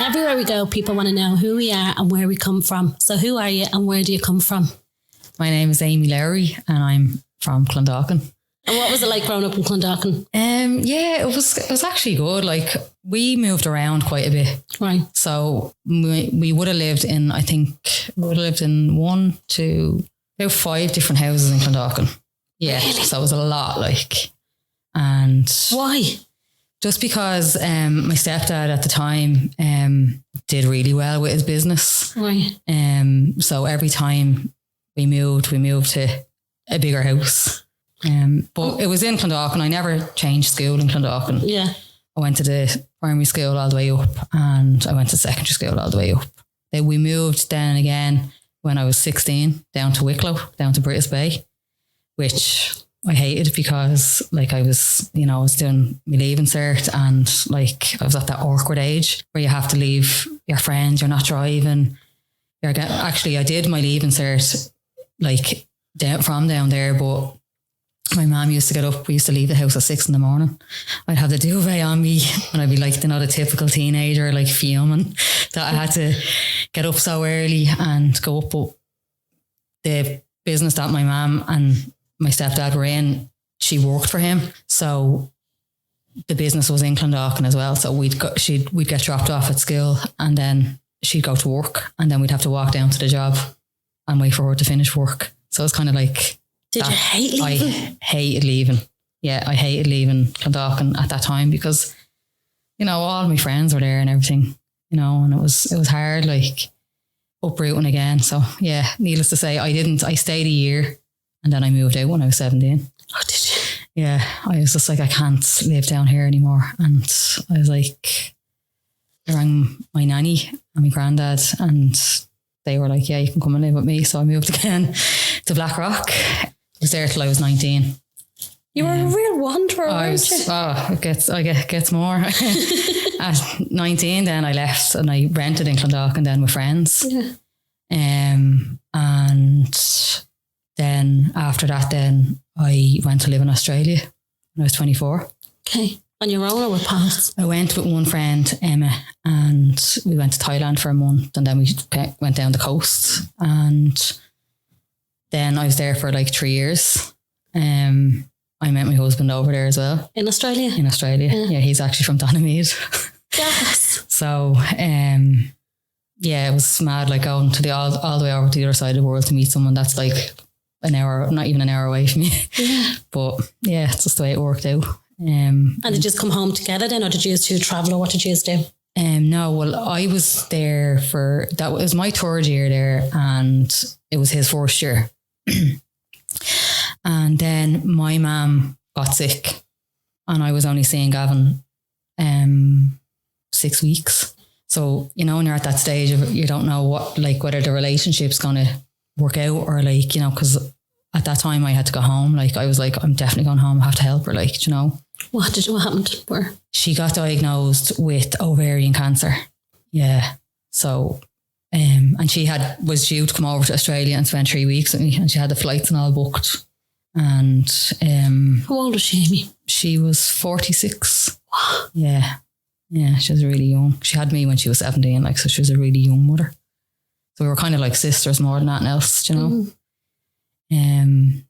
everywhere we go, people want to know who we are and where we come from. So who are you and where do you come from? My name is Amy Lowry and I'm from Clondalkin. And what was it like growing up in Clondalkin? Yeah, it was actually good. Like, we moved around quite a bit. Right. So we would have lived in, I think, about 5 different houses in Clondalkin. Yeah. Really? So it was a lot, like. And why? Just because my stepdad at the time did really well with his business. Right. So every time we moved to a bigger house. But it was in Clondalkin. I never changed school in Clondalkin. Yeah. I went to the primary school all the way up and I went to secondary school all the way up. Then we moved then again when I was 16 down to Wicklow, down to British Bay, which I hated because like I was doing my leaving cert and like I was at that awkward age where you have to leave your friends, you're not driving. Actually, I did my leaving cert like from down there, but my mum used to get up. We used to leave the house at 6 a.m. I'd have the duvet on me and I'd be like, the typical teenager, like fuming that I had to get up so early and go up. But the business that my mum and my stepdad were in, she worked for him. So the business was in Clondalkin as well. So we'd get dropped off at school and then she'd go to work and then we'd have to walk down to the job and wait for her to finish work. So it's kind of like, did you hate leaving? I hated leaving. Yeah, I hated leaving Clondalkin at that time because, all my friends were there and everything, and it was hard, like uprooting again. So yeah, needless to say, I stayed a year and then I moved out when I was 17. Oh, did you? Yeah, I was just like, I can't live down here anymore. And I was like, I rang my nanny and my granddad and they were like, yeah, you can come and live with me. So I moved again to Blackrock. I was there till I was 19. You were a real wanderer, weren't you? It gets more. At 19 then I left and I rented in Clondalkin then with friends. Yeah. And then after that then I went to live in Australia when I was 24. Okay. On your own or with pals? I went with one friend, Emma, and we went to Thailand for a month and then we went down the coast and then I was there for like 3 years. I met my husband over there as well. In Australia? In Australia. Yeah, he's actually from Donamead. Yes. So, yeah, it was mad, like going to all the way over to the other side of the world to meet someone that's like an hour, not even an hour away from you. Yeah. But yeah, it's just the way it worked out. And did you just come home together then or did you two travel or what did you do? No, well, I was there that was my 3rd year there and it was his 1st year. And then my mum got sick and I was only seeing Gavin 6 weeks. So, when you're at that stage of you don't know whether the relationship's going to work out or because at that time I had to go home. Like I was like, I'm definitely going home. I have to help her, What happened? Where? She got diagnosed with ovarian cancer. Yeah. So, and she was due to come over to Australia and spend 3 weeks with me and she had the flights and all booked. And how old was she, Amy? She was 46. Yeah. Yeah, she was really young. She had me when she was 17, so she was a really young mother. So we were kind of like sisters more than anything else,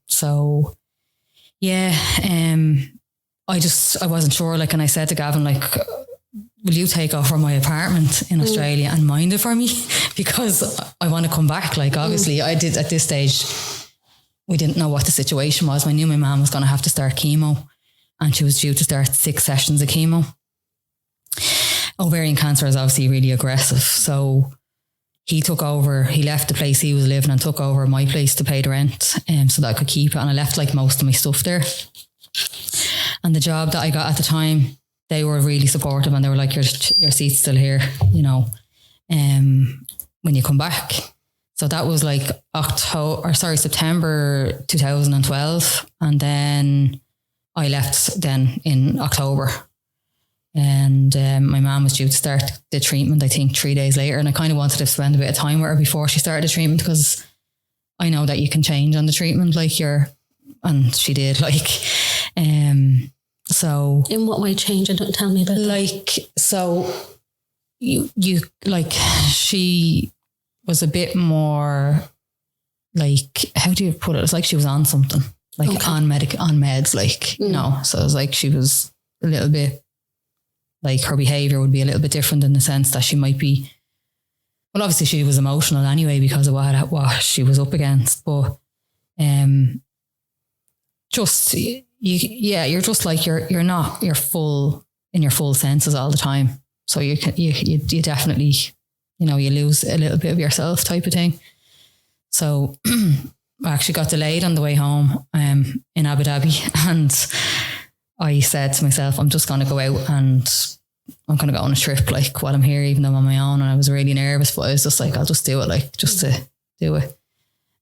So yeah, I wasn't sure, and I said to Gavin, will you take over my apartment in Australia and mind it for me? Because I want to come back. Obviously I did at this stage, we didn't know what the situation was. I knew my mum was going to have to start chemo and she was due to start 6 sessions of chemo. Ovarian cancer is obviously really aggressive. So he took over, he left the place he was living and took over my place to pay the rent so that I could keep it. And I left most of my stuff there. And the job that I got at the time, they were really supportive and they were like, your seat's still here, when you come back. So that was September 2012. And then I left then in October. And my mum was due to start the treatment, I think 3 days later. And I kind of wanted to spend a bit of time with her before she started the treatment because I know that you can change on the treatment and she did so. In what way change? Don't tell me about that. So you like, she was a bit more like, how do you put it? It's like she was on something, like on meds, like, you know, so it was like she was a little bit, like her behavior would be a little bit different in the sense that she might be, well, obviously she was emotional anyway because of what she was up against, but just you're just like you're not your full in your full senses all the time, so you definitely, you know, you lose a little bit of yourself type of thing. So I actually got delayed on the way home in Abu Dhabi, and I said to myself, I'm just going to go out and I'm going to go on a trip, like, while I'm here, even though I'm on my own. And I was really nervous, but I was just like, I'll just do it, like, just to do it.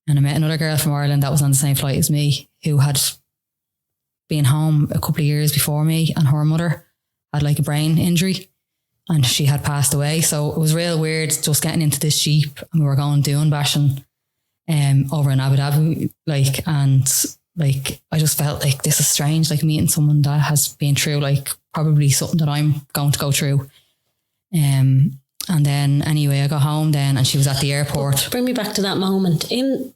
And I met another girl from Ireland that was on the same flight as me, who had been home a couple of years before me, and her mother had like a brain injury and she had passed away. So it was real weird just getting into this Jeep, and we were going dune bashing over in Abu Dhabi, like, and like, I just felt like this is strange, like meeting someone that has been through like probably something that I'm going to go through. And then anyway, I got home then, and she was at the airport. Bring me back to that moment. In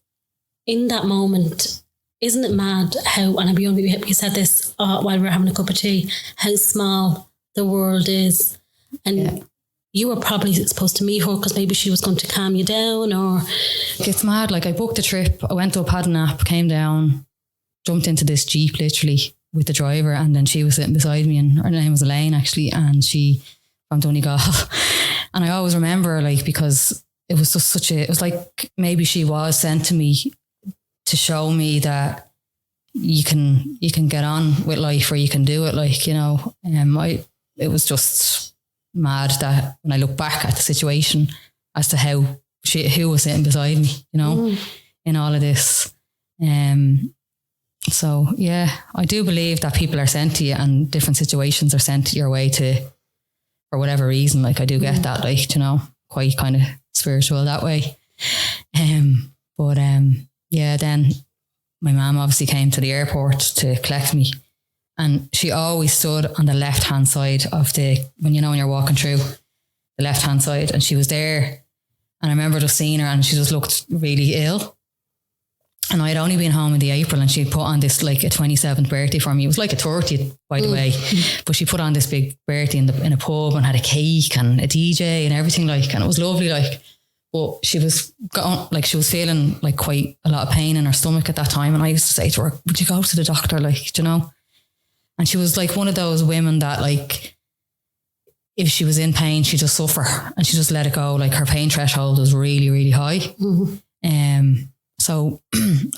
that moment, isn't it mad how, and you said this while we were having a cup of tea, how small the world is. And you were probably supposed to meet her because maybe she was going to calm you down, or... It's mad. Like, I booked a trip. I went up, had a nap, came down, jumped into this Jeep literally with the driver, and then she was sitting beside me, and her name was Elaine actually, and she from Donegal. And I always remember, like, because it was just it was like maybe she was sent to me to show me that you can get on with life, or you can do it, like, you know. It was just mad that when I look back at the situation as to who was sitting beside me, you know, in all of this. So yeah, I do believe that people are sent to you, and different situations are sent your way for whatever reason. Like, I do get that, like, you know, quite kind of spiritual that way. Yeah, then my mum obviously came to the airport to collect me, and she always stood on the left hand side of when you're walking through the left hand side, and she was there. And I remember just seeing her, and she just looked really ill. And I had only been home in the April, and she'd put on this, like, a 27th birthday for me. It was like a 30th, by the way, but she put on this big birthday in a pub, and had a cake and a DJ and everything, like, and it was lovely, like. But she was feeling like quite a lot of pain in her stomach at that time. And I used to say to her, would you go to the doctor? Like, you know? And she was like one of those women that, like, if she was in pain, she'd just suffer and she just let it go. Like, her pain threshold was really, really high. So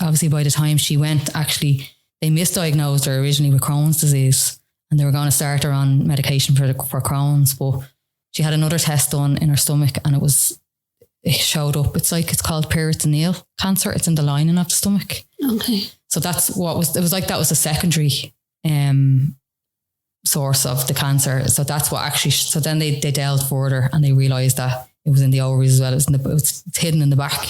obviously by the time she went, actually, they misdiagnosed her originally with Crohn's disease, and they were going to start her on medication for Crohn's, but she had another test done in her stomach, and it showed up. It's called peritoneal cancer. It's in the lining of the stomach. Okay. So that's it was like that was a secondary source of the cancer. So that's what actually, so then they delved further, and they realised that it was in the ovaries as well. It was hidden in the back.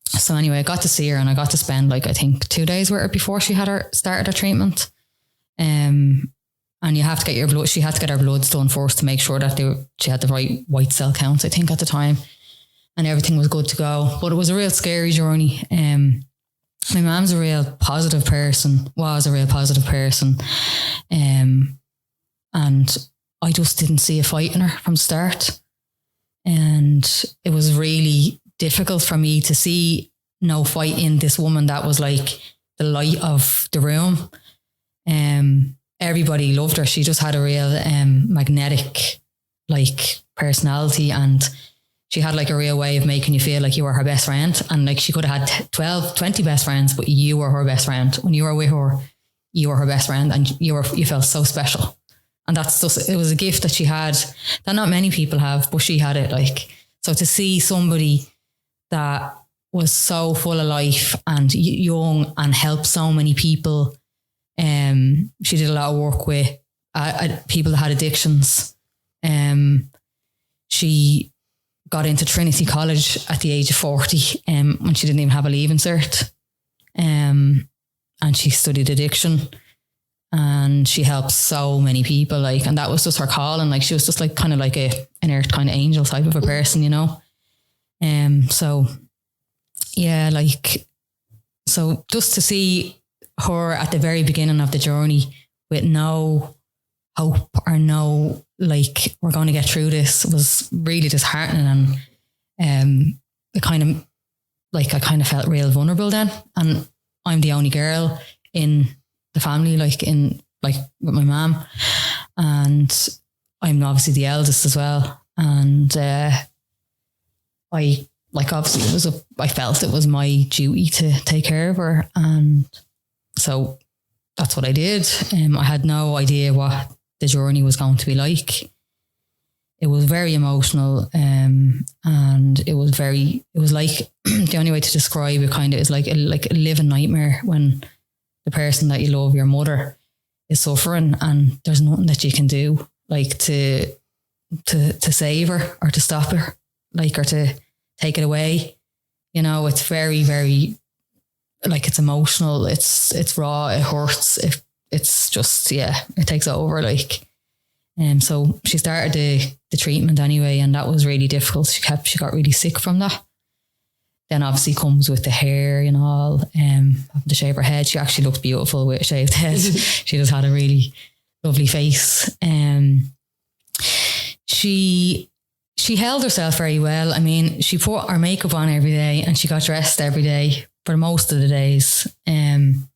So anyway, I got to see her, and I got to spend, like, I think 2 days with her before she started her treatment. And you have to get your blood. She had to get her bloods done first to make sure that she had the right white cell counts, I think, at the time, and everything was good to go. But it was a real scary journey. My mum's a real positive person, and I just didn't see a fight in her from the start. And it was really difficult for me to see no fight in this woman that was like the light of the room. Everybody loved her. She just had a real magnetic, like, personality, and she had, like, a real way of making you feel like you were her best friend. And, like, she could have had 12, 20 best friends, but you were her best friend. When you were with her, you were her best friend, and you felt so special. And that's just, it was a gift that she had that not many people have, but she had it, like. So to see somebody that was so full of life and young and helped so many people. She did a lot of work with people that had addictions. She got into Trinity College at the age of 40 when she didn't even have a leaving cert. And she studied addiction. and she helps so many people, like, and that was just her calling. Like, she was just like kind of like an earth kind of angel type of a person, you know. So yeah, like, so just to see her at the very beginning of the journey with no hope or no, like, we're going to get through this, was really disheartening. And it kind of, like, I kind of felt real vulnerable then. And I'm the only girl in the family, like with my mum, and I'm obviously the eldest as well. And I, like, obviously I felt it was my duty to take care of her, and so that's what I did. I had no idea what the journey was going to be like. It was very emotional, and it was like the only way to describe it kind of is like a living nightmare when the person that you love, your mother, is suffering and there's nothing that you can do, like, to save her or to stop her, like, or to take it away. You know, it's very, very, like, it's emotional, it's raw, it hurts, it's just, yeah, it takes over, like. So she started the treatment anyway, and that was really difficult. She got really sick from that. Then obviously comes with the hair and all, having to shave her head. She actually looked beautiful with a shaved head. She just had a really lovely face. She held herself very well. I mean, she put her makeup on every day and she got dressed every day for most of the days. And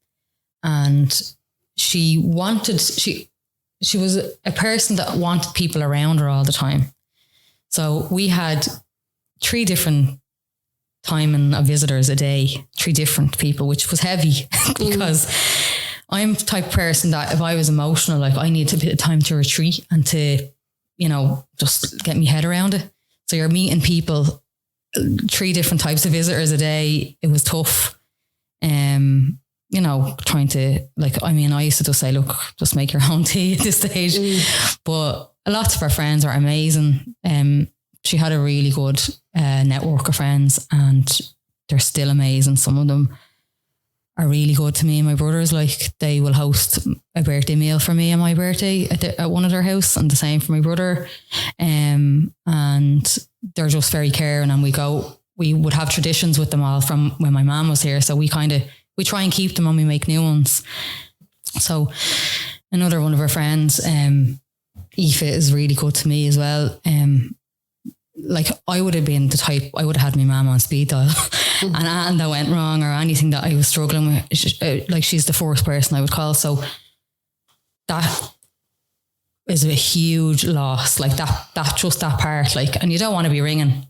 she was a person that wanted people around her all the time. So we had 3 different timing of visitors a day, 3 different people, which was heavy because I'm the type of person that if I was emotional, like, I need a bit of time to retreat and to, you know, just get my head around it. So you're meeting people, 3 different types of visitors a day. It was tough. You know, trying to, like, I mean, I used to just say, look, just make your own tea at this stage. But lots of her friends are amazing. She had a really good network of friends, and they're still amazing. Some of them are really good to me and my brothers. Like, they will host a birthday meal for me on my birthday at one of their house, and the same for my brother. And they're just very caring, and we would have traditions with them all from when my mum was here. So we try and keep them and we make new ones. So another one of her friends, Aoife, is really good to me as well. Like, I would have been the type, I would have had my mum on speed dial and that went wrong, or anything that I was struggling with. Like, she's the first person I would call. So that is a huge loss. Like, that just that part, like, and you don't want to be ringing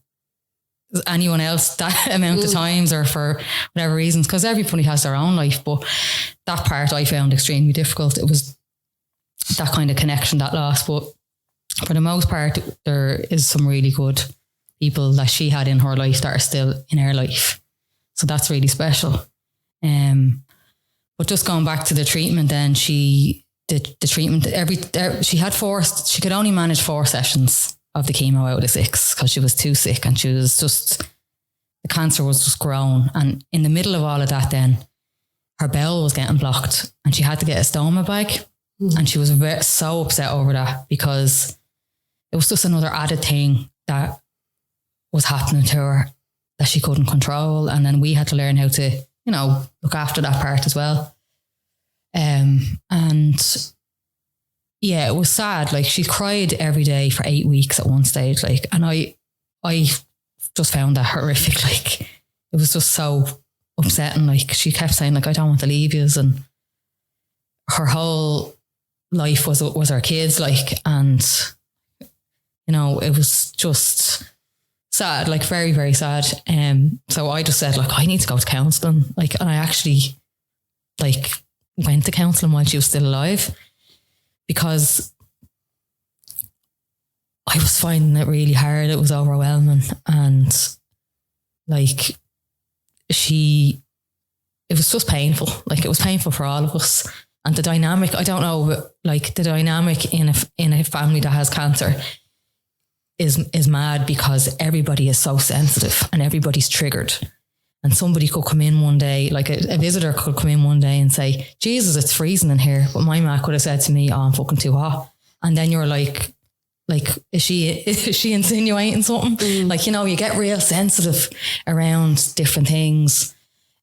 anyone else that amount of times or for whatever reasons, because everybody has their own life. But that part I found extremely difficult. It was that kind of connection, that loss. But for the most part, there is some really good people that she had in her life that are still in her life. So that's really special. But just going back to the treatment, then she did the treatment she could only manage 4 sessions of the chemo out of 6 because she was too sick, and she was just, the cancer was just growing. And in the middle of all of that, then her bowel was getting blocked and she had to get a stoma bag. And she was so upset over that, because it was just another added thing that was happening to her that she couldn't control. And then we had to learn how to, you know, look after that part as well. And yeah, it was sad. Like, she cried every day for 8 weeks at one stage. Like, and I just found that horrific. Like, it was just so upsetting. Like, she kept saying, like, I don't want to leave you. And her whole life was her kids, like, and, you know, it was just sad, like, very, very sad. So I just said, like, I need to go to counselling. Like, and I actually, like, went to counselling while she was still alive, because I was finding it really hard. It was overwhelming. And, like, it was just painful. Like, it was painful for all of us. And the dynamic, I don't know, like, the dynamic in a family that has cancer is mad, because everybody is so sensitive and everybody's triggered. and somebody could come in one day, like a visitor could come in one day and say, Jesus, it's freezing in here. But my ma could have said to me, oh, I'm fucking too hot. And then you're like, is she insinuating something? Like, you know, you get real sensitive around different things.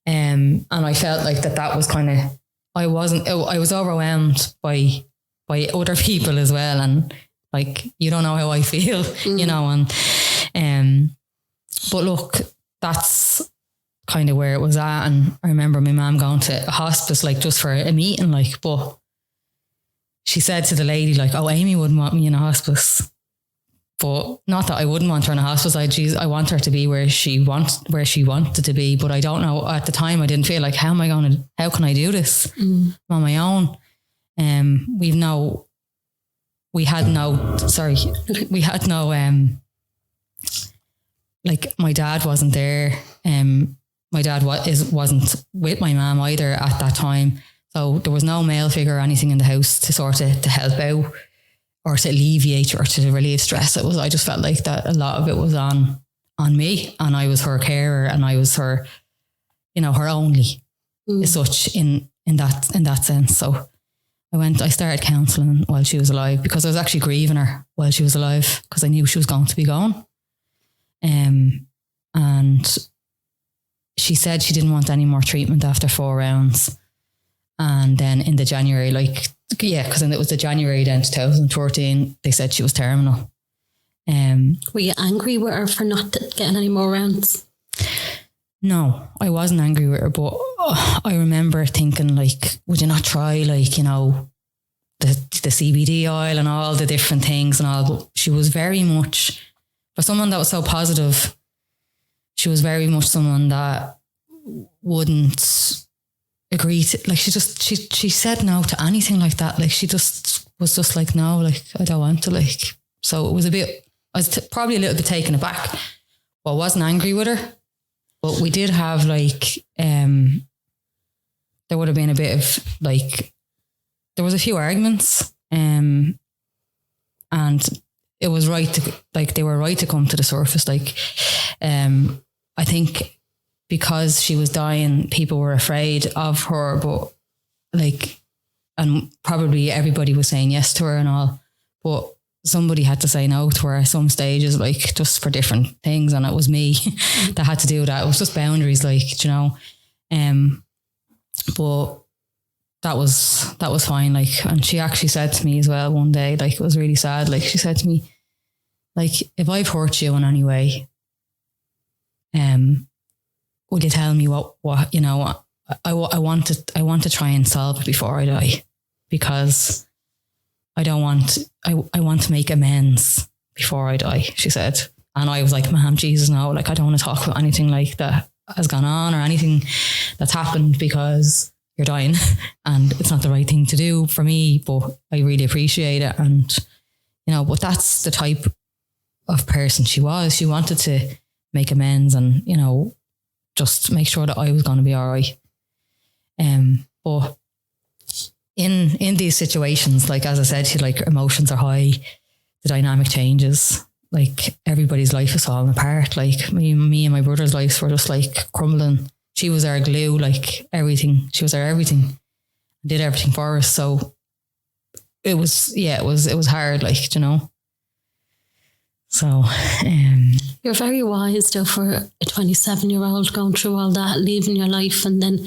And I felt like that was kind of, I was overwhelmed by other people as well. And like, you don't know how I feel, you know, and, but look, that's kind of where it was at. And I remember my mum going to a hospice, like just for a meeting, like, but she said to the lady, like, oh, Amy wouldn't want me in a hospice. But not that I wouldn't want her in a hospice. I want her to be where she wanted to be. But I don't know, at the time I didn't feel like, how can I do this on my own? We had no, like my dad wasn't there. My dad wasn't with my mum either at that time. So there was no male figure or anything in the house to sort of to help out or to alleviate or to relieve stress. I just felt like that a lot of it was on me, and I was her carer, and I was her, you know, her only as such in that sense. So I started counselling while she was alive, because I was actually grieving her while she was alive, because I knew she was going to be gone. And she said she didn't want any more treatment after 4 rounds. And then in the January, because it was the January then 2014, they said she was terminal. Were you angry with her for not getting any more rounds? No, I wasn't angry with her, but I remember thinking, like, would you not try, like, you know, the CBD oil and all the different things and all? But she was very much, for someone that was so positive, she was very much someone that wouldn't agree to, like, she said no to anything like that. Like, she just was just like, no, like, I don't want to, like. So it was I was probably a little bit taken aback. Well, I wasn't angry with her, but we did have, like, there would have been a bit of, like, there was a few arguments, and it was right to, like, they were right to come to the surface. Like, I think because she was dying, people were afraid of her, but, like, and probably everybody was saying yes to her and all, but somebody had to say no to her at some stages, like, just for different things. And it was me that had to do that. It was just boundaries, like, you know, but that was fine. Like, and she actually said to me as well one day, like, it was really sad. Like, she said to me, like, if I've hurt you in any way, would you tell me what, you know, I want to try and solve it before I die, because I want to make amends before I die, she said. And I was like, ma'am, Jesus, no, like, I don't want to talk about anything like that has gone on or anything that's happened, because you're dying and it's not the right thing to do for me, but I really appreciate it. And, you know, but that's the type of person she was. She wanted to make amends and, you know, just make sure that I was going to be all right. But in these situations, like, as I said, like, emotions are high, the dynamic changes, like, everybody's life is falling apart. Like, me and my brother's lives were just, like, crumbling. She was our glue, like, everything. She was our everything, did everything for us. So it was hard, like, you know. So you're very wise though for a 27-year-old going through all that, leaving your life and then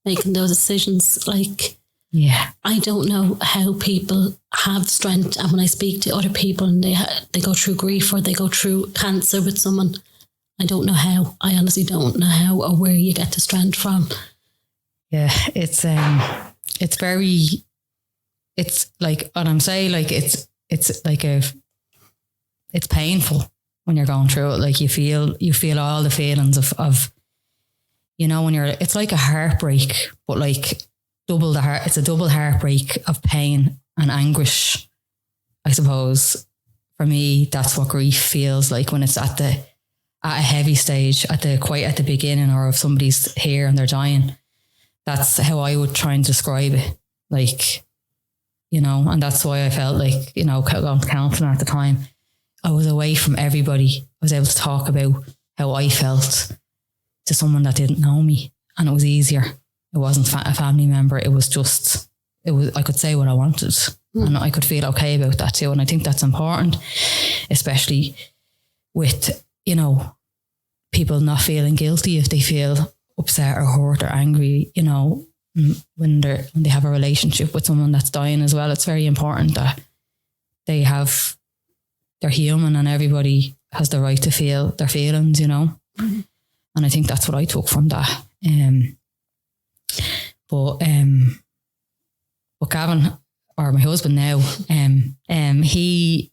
making those decisions. Like, yeah, I don't know how people have strength. And when I speak to other people and they go through grief or they go through cancer with someone, I don't know how. I honestly don't know how or where you get the strength from. Yeah, it's like, what I'm saying, like, it's like it's painful when you're going through it. Like, you feel all the feelings of, you know, when it's like a heartbreak, but like it's a double heartbreak of pain and anguish. I suppose for me, that's what grief feels like when it's at a heavy stage, quite at the beginning, or if somebody's here and they're dying. That's how I would try and describe it. Like, you know, and that's why I felt like, you know, going to counselling at the time, I was away from everybody. I was able to talk about how I felt to someone that didn't know me, and it was easier. It wasn't a family member. It was I could say what I wanted, and I could feel okay about that too. And I think that's important, especially with, you know, people not feeling guilty if they feel upset or hurt or angry, you know, when they have a relationship with someone that's dying as well. It's very important that they're human, and everybody has the right to feel their feelings, you know. Mm-hmm. And I think that's what I took from that. But Gavin, or my husband now, he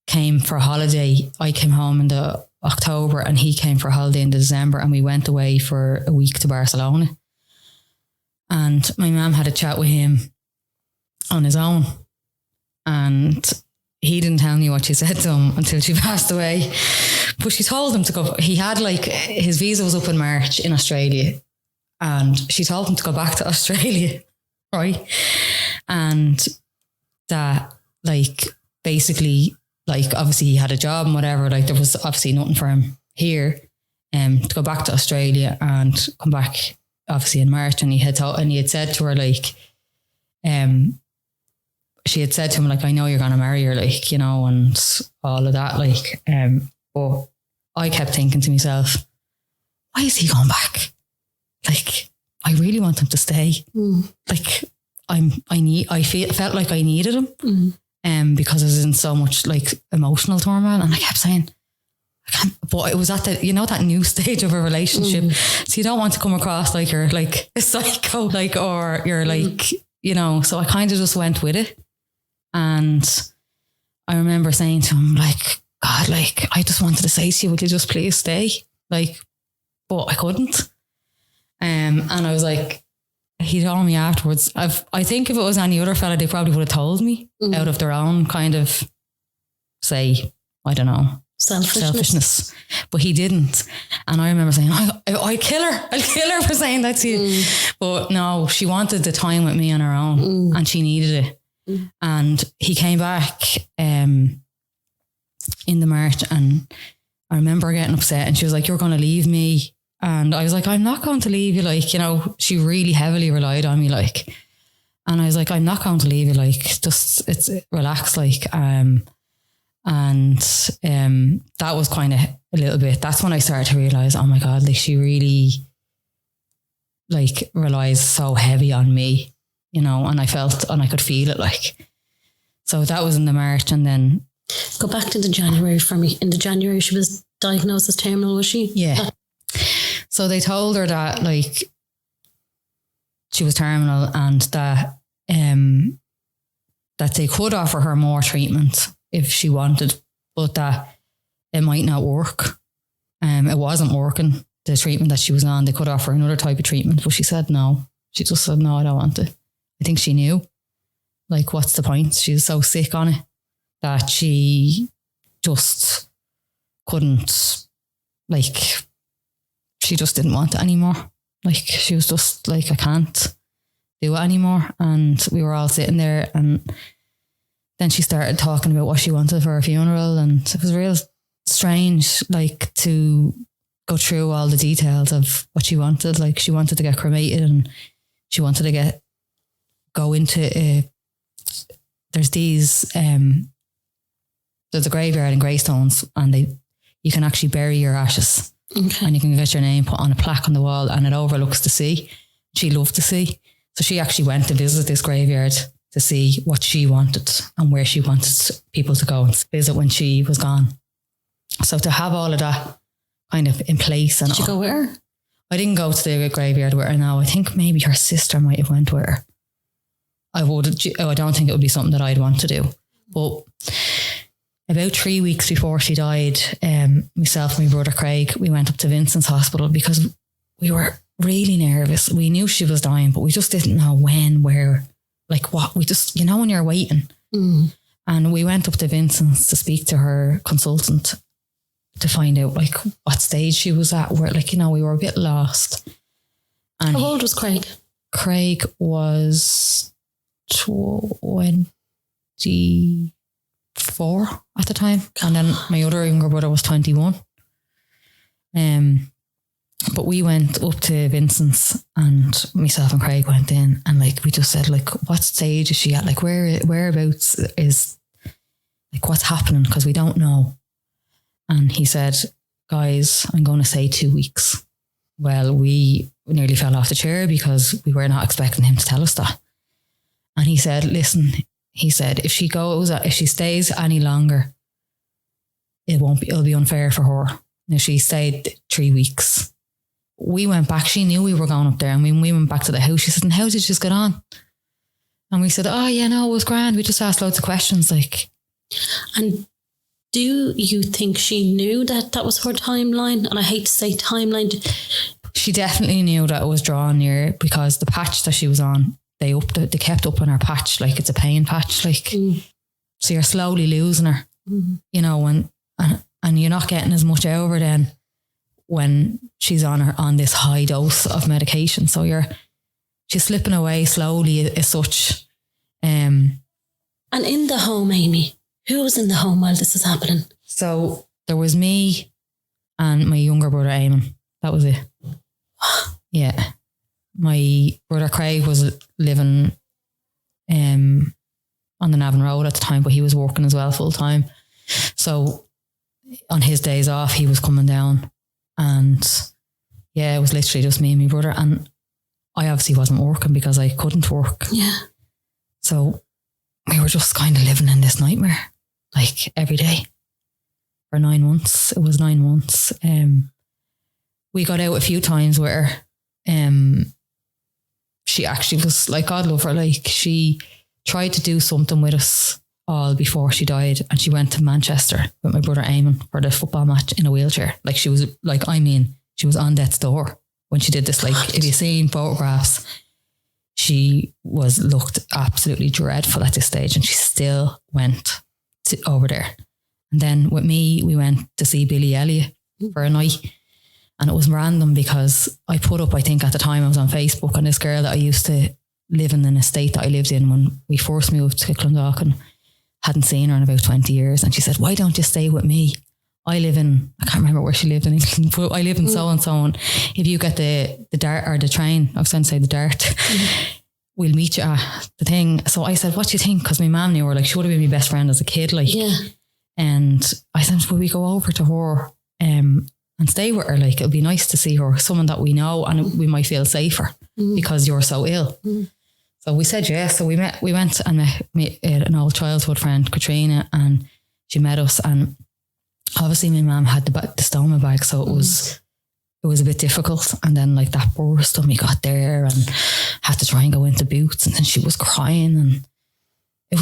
came for a holiday. I came home in the October, and he came for a holiday in December, and we went away for a week to Barcelona. And my mum had a chat with him on his own, and he didn't tell me what she said to him until she passed away. But she told him to go. He had, like, his visa was up in March in Australia, and she told him to go back to Australia, right? And that, like, basically, like, obviously he had a job and whatever, like, there was obviously nothing for him here, to go back to Australia and come back obviously in March. And he had said to her, like, she had said to him, like, I know you're going to marry her, like, you know, and all of that, like, but I kept thinking to myself, why is he going back? Like, I really want him to stay. Like, I felt like I needed him, because I was in so much, like, emotional turmoil, and I kept saying, I can't. But it was at the, you know, that new stage of a relationship, so you don't want to come across like you're, like, a psycho, like, or you're like, you know. So I kind of just went with it, and I remember saying to him, like, God, like, I just wanted to say to you, would you just please stay? Like, but I couldn't. And I was like, he told me afterwards, I think if it was any other fella, they probably would have told me out of their own kind of, say, I don't know, selfishness. But he didn't. And I remember saying, I'll kill her for saying that to you. But no, she wanted the time with me on her own, and she needed it. And he came back in the March, and I remember getting upset, and she was like, you're going to leave me. And I was like, I'm not going to leave you, like, you know, she really heavily relied on me, like, and I was like, I'm not going to leave you, like, just, it's relax, like, that was kind of a little bit, that's when I started to realize, oh my God, like, she really, like, relies so heavy on me, you know, and I could feel it, like. So that was in the March. And then go back to the January for me. In the January, she was diagnosed as terminal, was she? Yeah. So they told her that, like, she was terminal, and that they could offer her more treatment if she wanted, but that it might not work. It wasn't working, the treatment that she was on. They could offer another type of treatment, but she said no. She just said, no, I don't want it. I think she knew, like, what's the point? She was so sick on it that she just couldn't, like, she just didn't want it anymore. Like, she was just like, I can't do it anymore. And we were all sitting there, and then she started talking about what she wanted for her funeral, and it was real strange, like, to go through all the details of what she wanted. Like, she wanted to get cremated, and she wanted to go into there's these there's a graveyard in Greystones, and you can actually bury your ashes. Okay. And you can get your name put on a plaque on the wall, and it overlooks the sea. She loved the sea. So she actually went to visit this graveyard to see what she wanted and where she wanted people to go and visit when she was gone. So to have all of that kind of in place. And did you go with her? I didn't go to the graveyard with her now. I think maybe her sister might have went with her. I don't think it would be something that I'd want to do. But about 3 weeks before she died, myself and my brother Craig, we went up to Vincent's Hospital because we were really nervous. We knew she was dying, but we just didn't know when, where, like what. We just, you know, when you're waiting. And we went up to Vincent's to speak to her consultant to find out, like, what stage she was at. Where, like, you know, we were a bit lost. And how old was Craig? Craig was 24 at the time, and then my other younger brother was 21. But we went up to Vincent's, and myself and Craig went in, and like we just said, like, what stage is she at? Like whereabouts is, like, what's happening? Because we don't know. And he said, guys, I'm going to say 2 weeks. Well, we nearly fell off the chair because we were not expecting him to tell us that. And he said, listen, he said, if she stays any longer, it'll be unfair for her. Now, she stayed 3 weeks. We went back. She knew we were going up there. And when we went back to the house, she said, and how did you just get on? And we said, oh yeah, no, it was grand. We just asked loads of questions. Like, and do you think she knew that that was her timeline? And I hate to say timeline. She definitely knew that it was drawn near, because the patch that she was on, they kept up on her patch. Like, it's a pain patch. Like, so you're slowly losing her, you know, and you're not getting as much out of her then when she's on this high dose of medication. So she's slipping away slowly as such. And in the home, Amy, who was in the home while this is happening? So there was me and my younger brother, Eamon. That was it. Yeah. My brother Craig was living on the Navan Road at the time, but he was working as well full time. So on his days off, he was coming down, and yeah, it was literally just me and my brother. And I obviously wasn't working because I couldn't work. Yeah. So we were just kind of living in this nightmare, like, every day for 9 months. It was 9 months. We got out a few times where she actually was, like, God love her, like, she tried to do something with us all before she died, and she went to Manchester with my brother Eamon for the football match in a wheelchair. Like, she was like, I mean, she was on death's door when she did this. Like, if you've seen photographs, she looked absolutely dreadful at this stage, and she still went over there. And then with me, we went to see Billy Elliot for a night. And it was random because I put up, I think at the time I was on Facebook, and this girl that I used to live in an estate that I lived in when we first moved to Clondalkin, and hadn't seen her in about 20 years. And she said, why don't you stay with me? I live in, I can't remember where she lived in England, but I live in so-and-so. And if you get the dart or the train, I was going to say the dart, we'll meet you at the thing. So I said, what do you think? Because my mum knew her, like, she would have been my best friend as a kid. Like, yeah. And I said, will we go over to her and stay with her? Like, it'll be nice to see her, someone that we know, and we might feel safer because you're so ill. So we said yes. So we went and met an old childhood friend, Katrina, and she met us. And obviously my mum had the stoma bag, so it was a bit difficult. And then, like, that burst when we got there, and had to try and go into Boots, and then she was crying, and it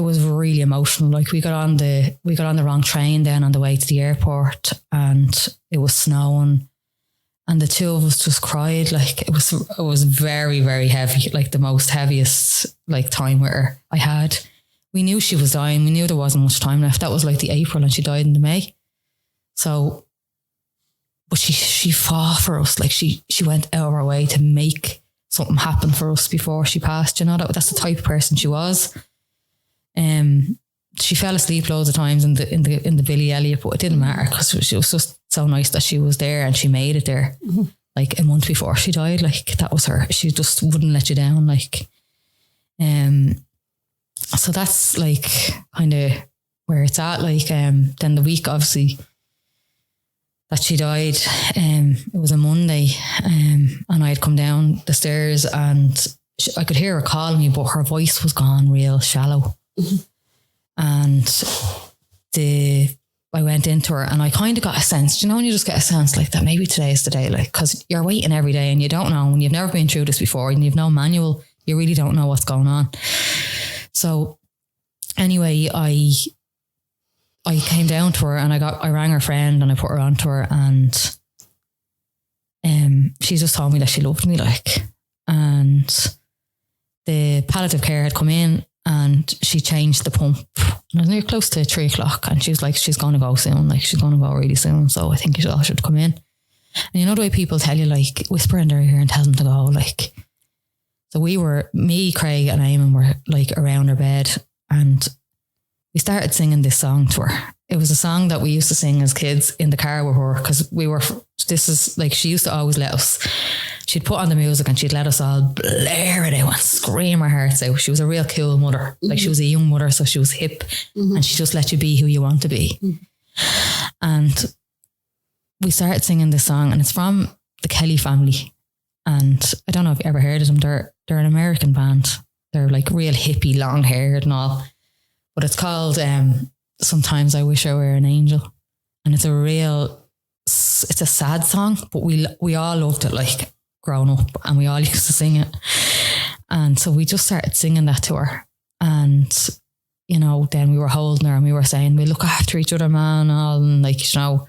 was really emotional. Like, we got on the wrong train then on the way to the airport, and it was snowing, and the two of us just cried. Like, it was very, very heavy, like the most heaviest, like, time with her I had. We knew she was dying. We knew there wasn't much time left. That was like the April, and she died in the May. So, but she fought for us. Like, she went out of her way to make something happen for us before she passed. You know, that's the type of person she was. She fell asleep loads of times in the Billy Elliot, but it didn't matter because she was just so nice that she was there, and she made it there. Like, a month before she died. Like, that was her. She just wouldn't let you down. Like, so that's, like, kind of where it's at. Like, then the week, obviously, that she died, it was a Monday, and I had come down the stairs, and I could hear her calling me, but her voice was gone real shallow. And I went into her, and I kind of got a sense, you know, when you just get a sense like that, maybe today is the day, like, because you're waiting every day and you don't know, and you've never been through this before, and you've no manual, you really don't know what's going on. So anyway, I came down to her, and I rang her friend, and I put her on to her, and she just told me that she loved me, like, and the palliative care had come in, and she changed the pump. And I was near close to 3 o'clock, and she was like, she's going to go soon. Like, she's going to go really soon. So I think you all should come in. And you know the way people tell you, like, whisper in their ear and tell them to go, like. So me, Craig and Eamon were, like, around her bed, and we started singing this song to her. it was a song that we used to sing as kids in the car with her, because she used to always let us, she'd put on the music and she'd let us all blare it out and scream our hearts out. She was a real cool mother. Like she was a young mother, so she was hip, and she just let you be who you want to be. And we started singing this song, and it's from the Kelly family. And I don't know if you ever heard of them. They're an American band. They're like real hippie, long haired and all. But it's called Sometimes I Wish I Were an Angel. And it's a sad song, but we all loved it, like growing up, and we all used to sing it. And so we just started singing that to her. And, you know, then we were holding her and we were saying, we look after each other, man, and all, and like, you know,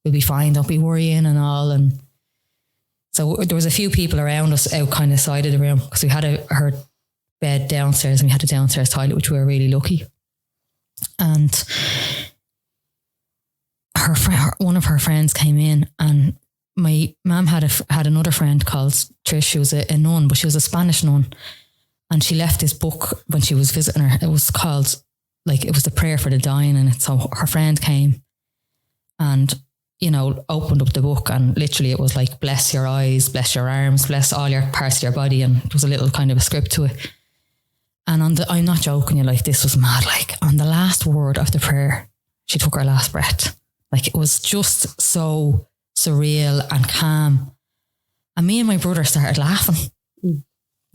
we'll be fine, don't be worrying and all. And so there was a few people around us out kind of side of the room, because we had her bed downstairs and we had a downstairs toilet, which we were really lucky. And one of her friends came in, and my mum had another friend called Trish. She was a nun, but she was a Spanish nun. And she left this book when she was visiting her. It was called, like, it was the prayer for the dying. And so her friend came and, you know, opened up the book, and literally it was like, bless your eyes, bless your arms, bless all your parts of your body. And there was a little kind of a script to it. And I'm not joking you, like, this was mad. Like, on the last word of the prayer, she took her last breath. Like, it was just so surreal and calm. And me and my brother started laughing.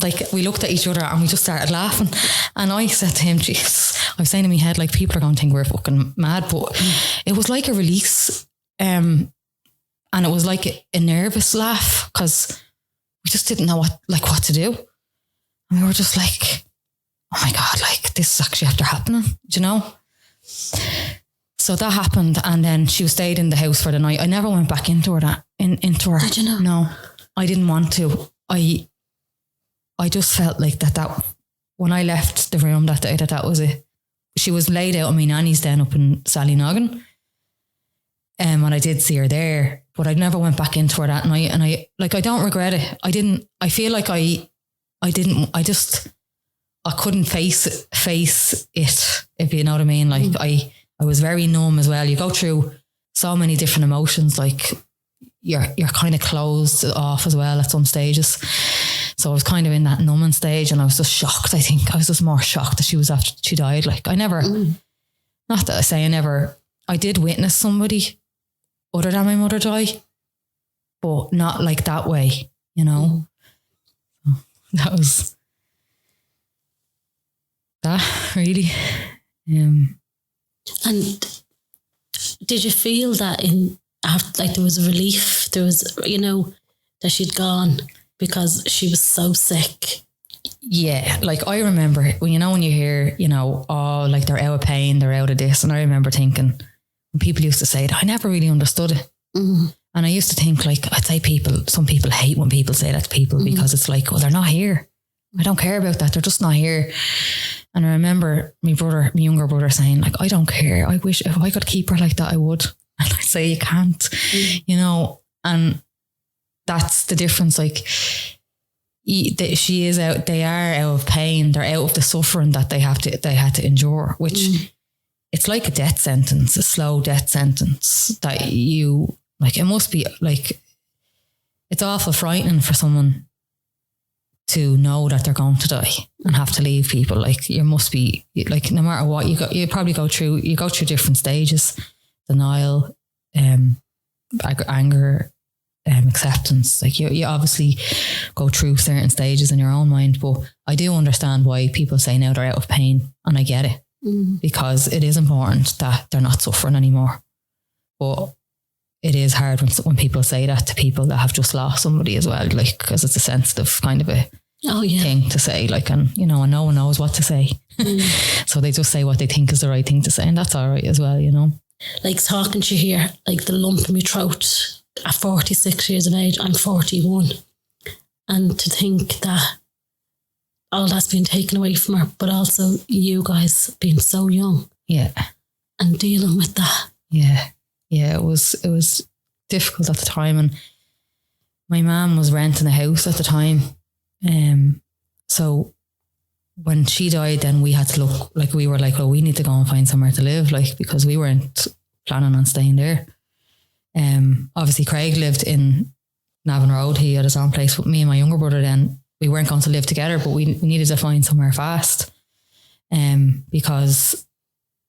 Like, we looked at each other and we just started laughing. And I said to him, Jesus, I was saying in my head, like, people are going to think we're fucking mad. But it was like a release. And it was like a nervous laugh, because we just didn't know what to do. And we were just like, oh my God, like, this is actually after happening, do you know? So that happened, and then she stayed in the house for the night. I never went back into her. Did you know? No, I didn't want to. I just felt like that when I left the room that day, that was it. She was laid out in my nanny's den up in Sallynoggin. And I did see her there, but I never went back into her that night. And I don't regret it. I feel like I couldn't face it, if you know what I mean. Like I was very numb as well. You go through so many different emotions, like you're kind of closed off as well at some stages. So I was kind of in that numbing stage, and I was just shocked. I think I was just more shocked that she was after she died. Like, I never, not that I say I did witness somebody other than my mother die, but not like that way, you know. That was that really. And did you feel that like there was a relief? There was, you know, that she'd gone because she was so sick. Yeah, like I remember when you hear, you know, oh, like they're out of pain, they're out of this. And I remember thinking, when people used to say it, I never really understood it. And I used to think, like, I'd say some people hate when people say that to people, because it's like, well, they're not here. I don't care about that. They're just not here. And I remember my younger brother saying, like, I don't care. I wish if I could keep her like that, I would. And I'd say, you can't, you know, and that's the difference. Like, she is out, they are out of pain. They're out of the suffering that they had to endure, which it's like a death sentence, a slow death sentence that you, like, it must be like, it's awful frightening for someone to know that they're going to die and have to leave people. Like, you must be, like, no matter what you probably go through different stages, denial, anger, acceptance. Like, you obviously go through certain stages in your own mind, but I do understand why people say now they're out of pain, and I get it, because it is important that they're not suffering anymore. But it is hard when people say that to people that have just lost somebody as well, like, because it's a sensitive kind of a thing to say, like, and you know, and no one knows what to say. So they just say what they think is the right thing to say, and that's all right as well, you know. Like, talking to you here, like the lump in my throat at 46 years of age, I'm 41. And to think that all that's been taken away from her, but also you guys being so young. Yeah. And dealing with that. Yeah. Yeah, it was difficult at the time, and my mum was renting a house at the time. So when she died, then we had to look, like we were like, well, we need to go and find somewhere to live, like, because we weren't planning on staying there. Obviously Craig lived in Navan Road. He had his own place. But me and my younger brother, then we weren't going to live together, but we needed to find somewhere fast. Because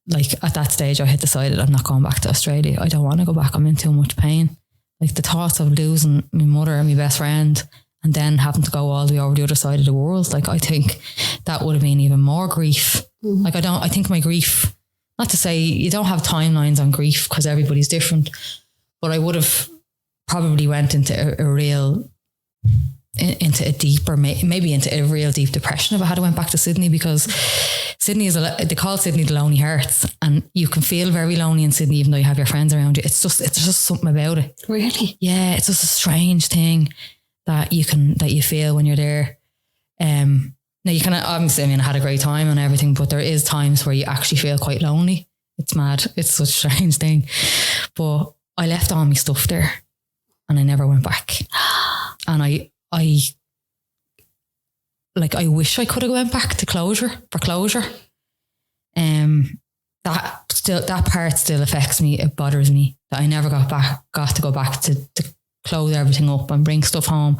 like at that stage I had decided I'm not going back to Australia. I don't want to go back. I'm in too much pain. Like the thoughts of losing my mother and my best friend and then having to go all the way over the other side of the world. Like I think that would have been even more grief. Like I think my grief, not to say you don't have timelines on grief because everybody's different, but I would have probably went into a deeper, maybe into a real deep depression if I had went back to Sydney, because Sydney is they call Sydney the lonely hearts, and you can feel very lonely in Sydney even though you have your friends around you. It's just something about it. Really? Yeah, it's just a strange thing that you feel when you're there. Now you can obviously, I mean, I had a great time and everything, but there is times where you actually feel quite lonely. It's mad. It's such a strange thing. But I left all my stuff there and I never went back. And I wish I could have went back to closure. That part still affects me. It bothers me that I never got to go back to close everything up and bring stuff home.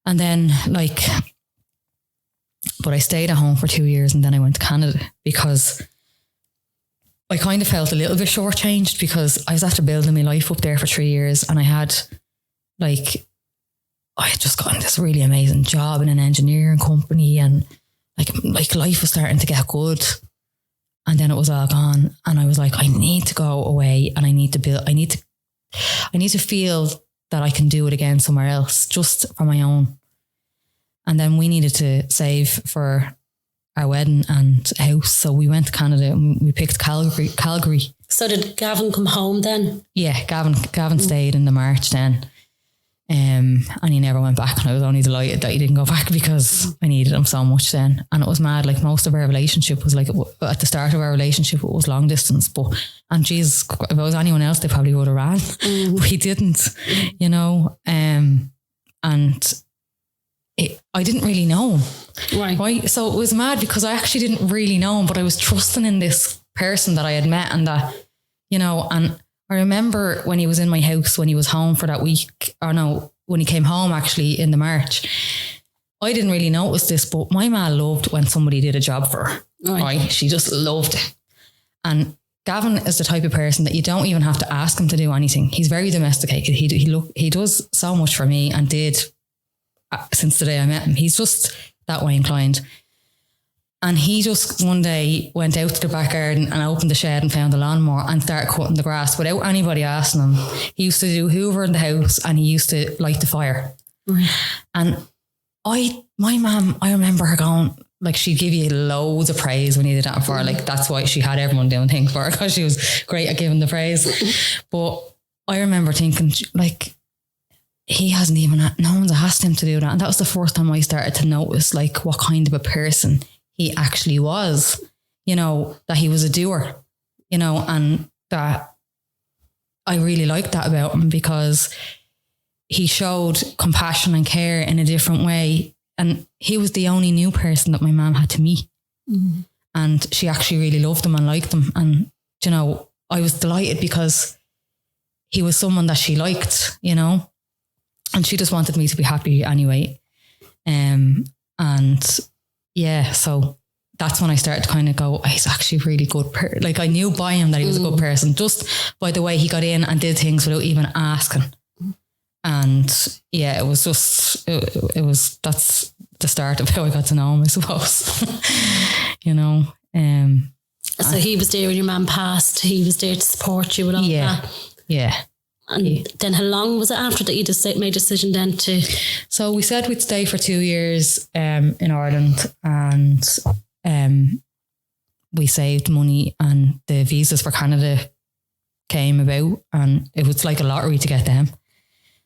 And then but I stayed at home for 2 years and then I went to Canada because I kind of felt a little bit shortchanged because I was after building my life up there for 3 years, and I had just gotten this really amazing job in an engineering company, and like life was starting to get good, and then it was all gone. And I was like, I need to go away and I need to feel that I can do it again somewhere else, just for my own. And then we needed to save for our wedding and house. So we went to Canada and we picked Calgary. So did Gavin come home then? Yeah, Gavin stayed in the March then. And he never went back, and I was only delighted that he didn't go back because I needed him so much then. And it was mad, like most of our relationship was like, at the start of our relationship it was long distance, and Jesus, if it was anyone else they probably would have ran, but he didn't, you know. And I didn't really know him, right? So it was mad because I actually didn't really know him, but I was trusting in this person that I had met, and that, you know. And I remember when he was in my house, when he was home for that week, or no, when he came home actually in the March, I didn't really notice this, but my ma loved when somebody did a job for her. Right? She just loved it. And Gavin is the type of person that you don't even have to ask him to do anything. He's very domesticated. He does so much for me, and did since the day I met him. He's just that way inclined. And he just one day went out to the back garden and opened the shed and found the lawnmower and started cutting the grass without anybody asking him. He used to do hoover in the house, and he used to light the fire. And my mum, I remember her going, like, she'd give you loads of praise when you did that for her. Like, that's why she had everyone doing things for her, because she was great at giving the praise. But I remember thinking, like, he hasn't even, no one's asked him to do that. And that was the first time I started to notice, like, what kind of a person he actually was, you know, that he was a doer, you know, and that I really liked that about him, because he showed compassion and care in a different way. And he was the only new person that my mum had to meet. And she actually really loved him and liked him. And, you know, I was delighted because he was someone that she liked, you know, and she just wanted me to be happy anyway. And yeah, so that's when I started to kind of go, oh, he's actually really good. Like, I knew by him that he was a good person, just by the way he got in and did things without even asking. And yeah, it was just, that's the start of how I got to know him, I suppose. You know. So he was there when your mum passed. He was there to support you with all that. Yeah. And then how long was it after that you just made a decision then to? So we said we'd stay for 2 years in Ireland, and we saved money, and the visas for Canada came about, and it was like a lottery to get them.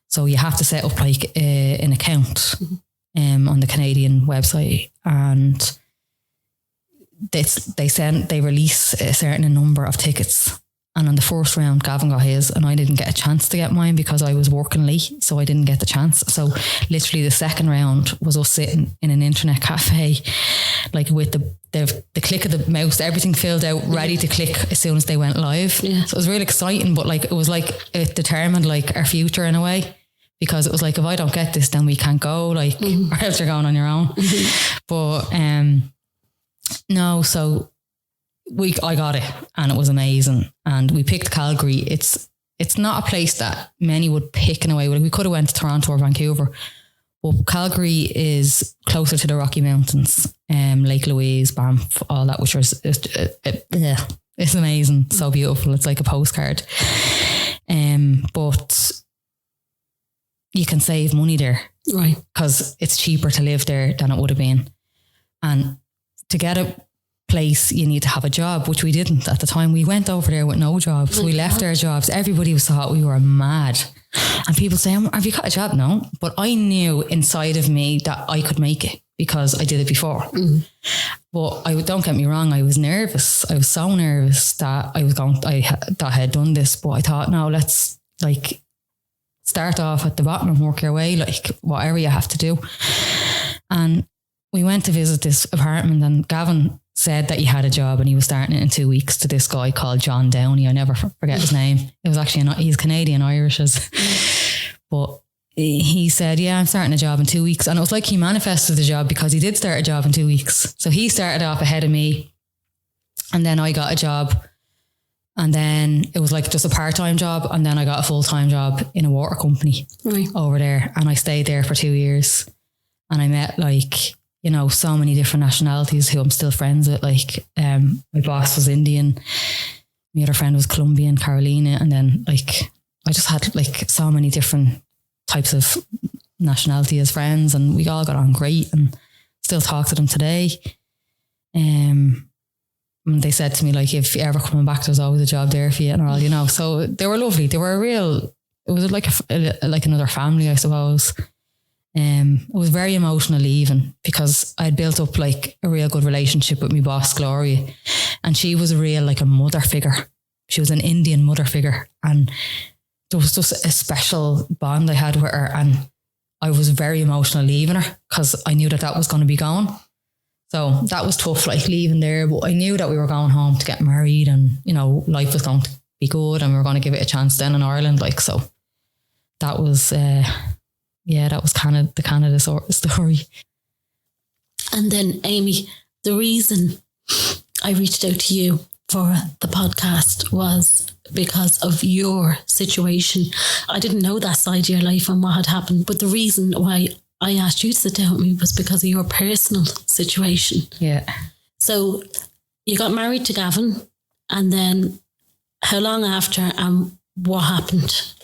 So you have to set up like an account on the Canadian website, and they release a certain number of tickets. And on the first round, Gavin got his and I didn't get a chance to get mine because I was working late. So I didn't get the chance. So literally the second round was us sitting in an internet cafe, like with the click of the mouse, everything filled out, ready to click as soon as they went live. Yeah. So it was really exciting, but like, it was like, it determined like our future in a way, because it was like, if I don't get this, then we can't go, like, or else you're going on your own. But no, so I got it and it was amazing. And we picked Calgary. It's not a place that many would pick in a way. We could have went to Toronto or Vancouver, but Calgary is closer to the Rocky Mountains, Lake Louise, Banff, all that, which is it's amazing, so beautiful. It's like a postcard. But you can save money there, right? Because it's cheaper to live there than it would have been, and to get a place you need to have a job, which we didn't at the time. We went over there with no jobs. We left our jobs. Everybody thought we were mad, and people say, have you got a job? No, but I knew inside of me that I could make it because I did it before. But don't get me wrong, I was nervous. I was so nervous that I had done this, but I thought, no, let's like start off at the bottom and work your way, like whatever you have to do. And we went to visit this apartment, and Gavin said that he had a job and he was starting it in 2 weeks to this guy called John Downey. I never forget his name. It was actually, he's Canadian Irish, but he said, yeah, I'm starting a job in 2 weeks. And it was like he manifested the job because he did start a job in 2 weeks. So he started off ahead of me, and then I got a job, and then it was like just a part-time job, and then I got a full-time job in a water company over there, and I stayed there for 2 years, and I met like, you know, so many different nationalities who I'm still friends with. Like my boss was Indian, my other friend was Colombian, Carolina, and then like I just had like so many different types of nationality as friends, and we all got on great and still talk to them today. And they said to me, like, if you're ever coming back, there's always a job there for you and all, you know. So they were lovely. They were it was like another family, I suppose. It was very emotional leaving because I'd built up like a real good relationship with my boss, Gloria, and she was a real like a mother figure. She was an Indian mother figure, and there was just a special bond I had with her, and I was very emotional leaving her because I knew that was going to be gone. So that was tough, like leaving there, but I knew that we were going home to get married, and you know, life was going to be good, and we were going to give it a chance then in Ireland. Like, so that was that was kind of the sort of story. And then Amy, the reason I reached out to you for the podcast was because of your situation. I didn't know that side of your life and what had happened, but the reason why I asked you to sit down with me was because of your personal situation. Yeah. So you got married to Gavin, and then how long after and what happened?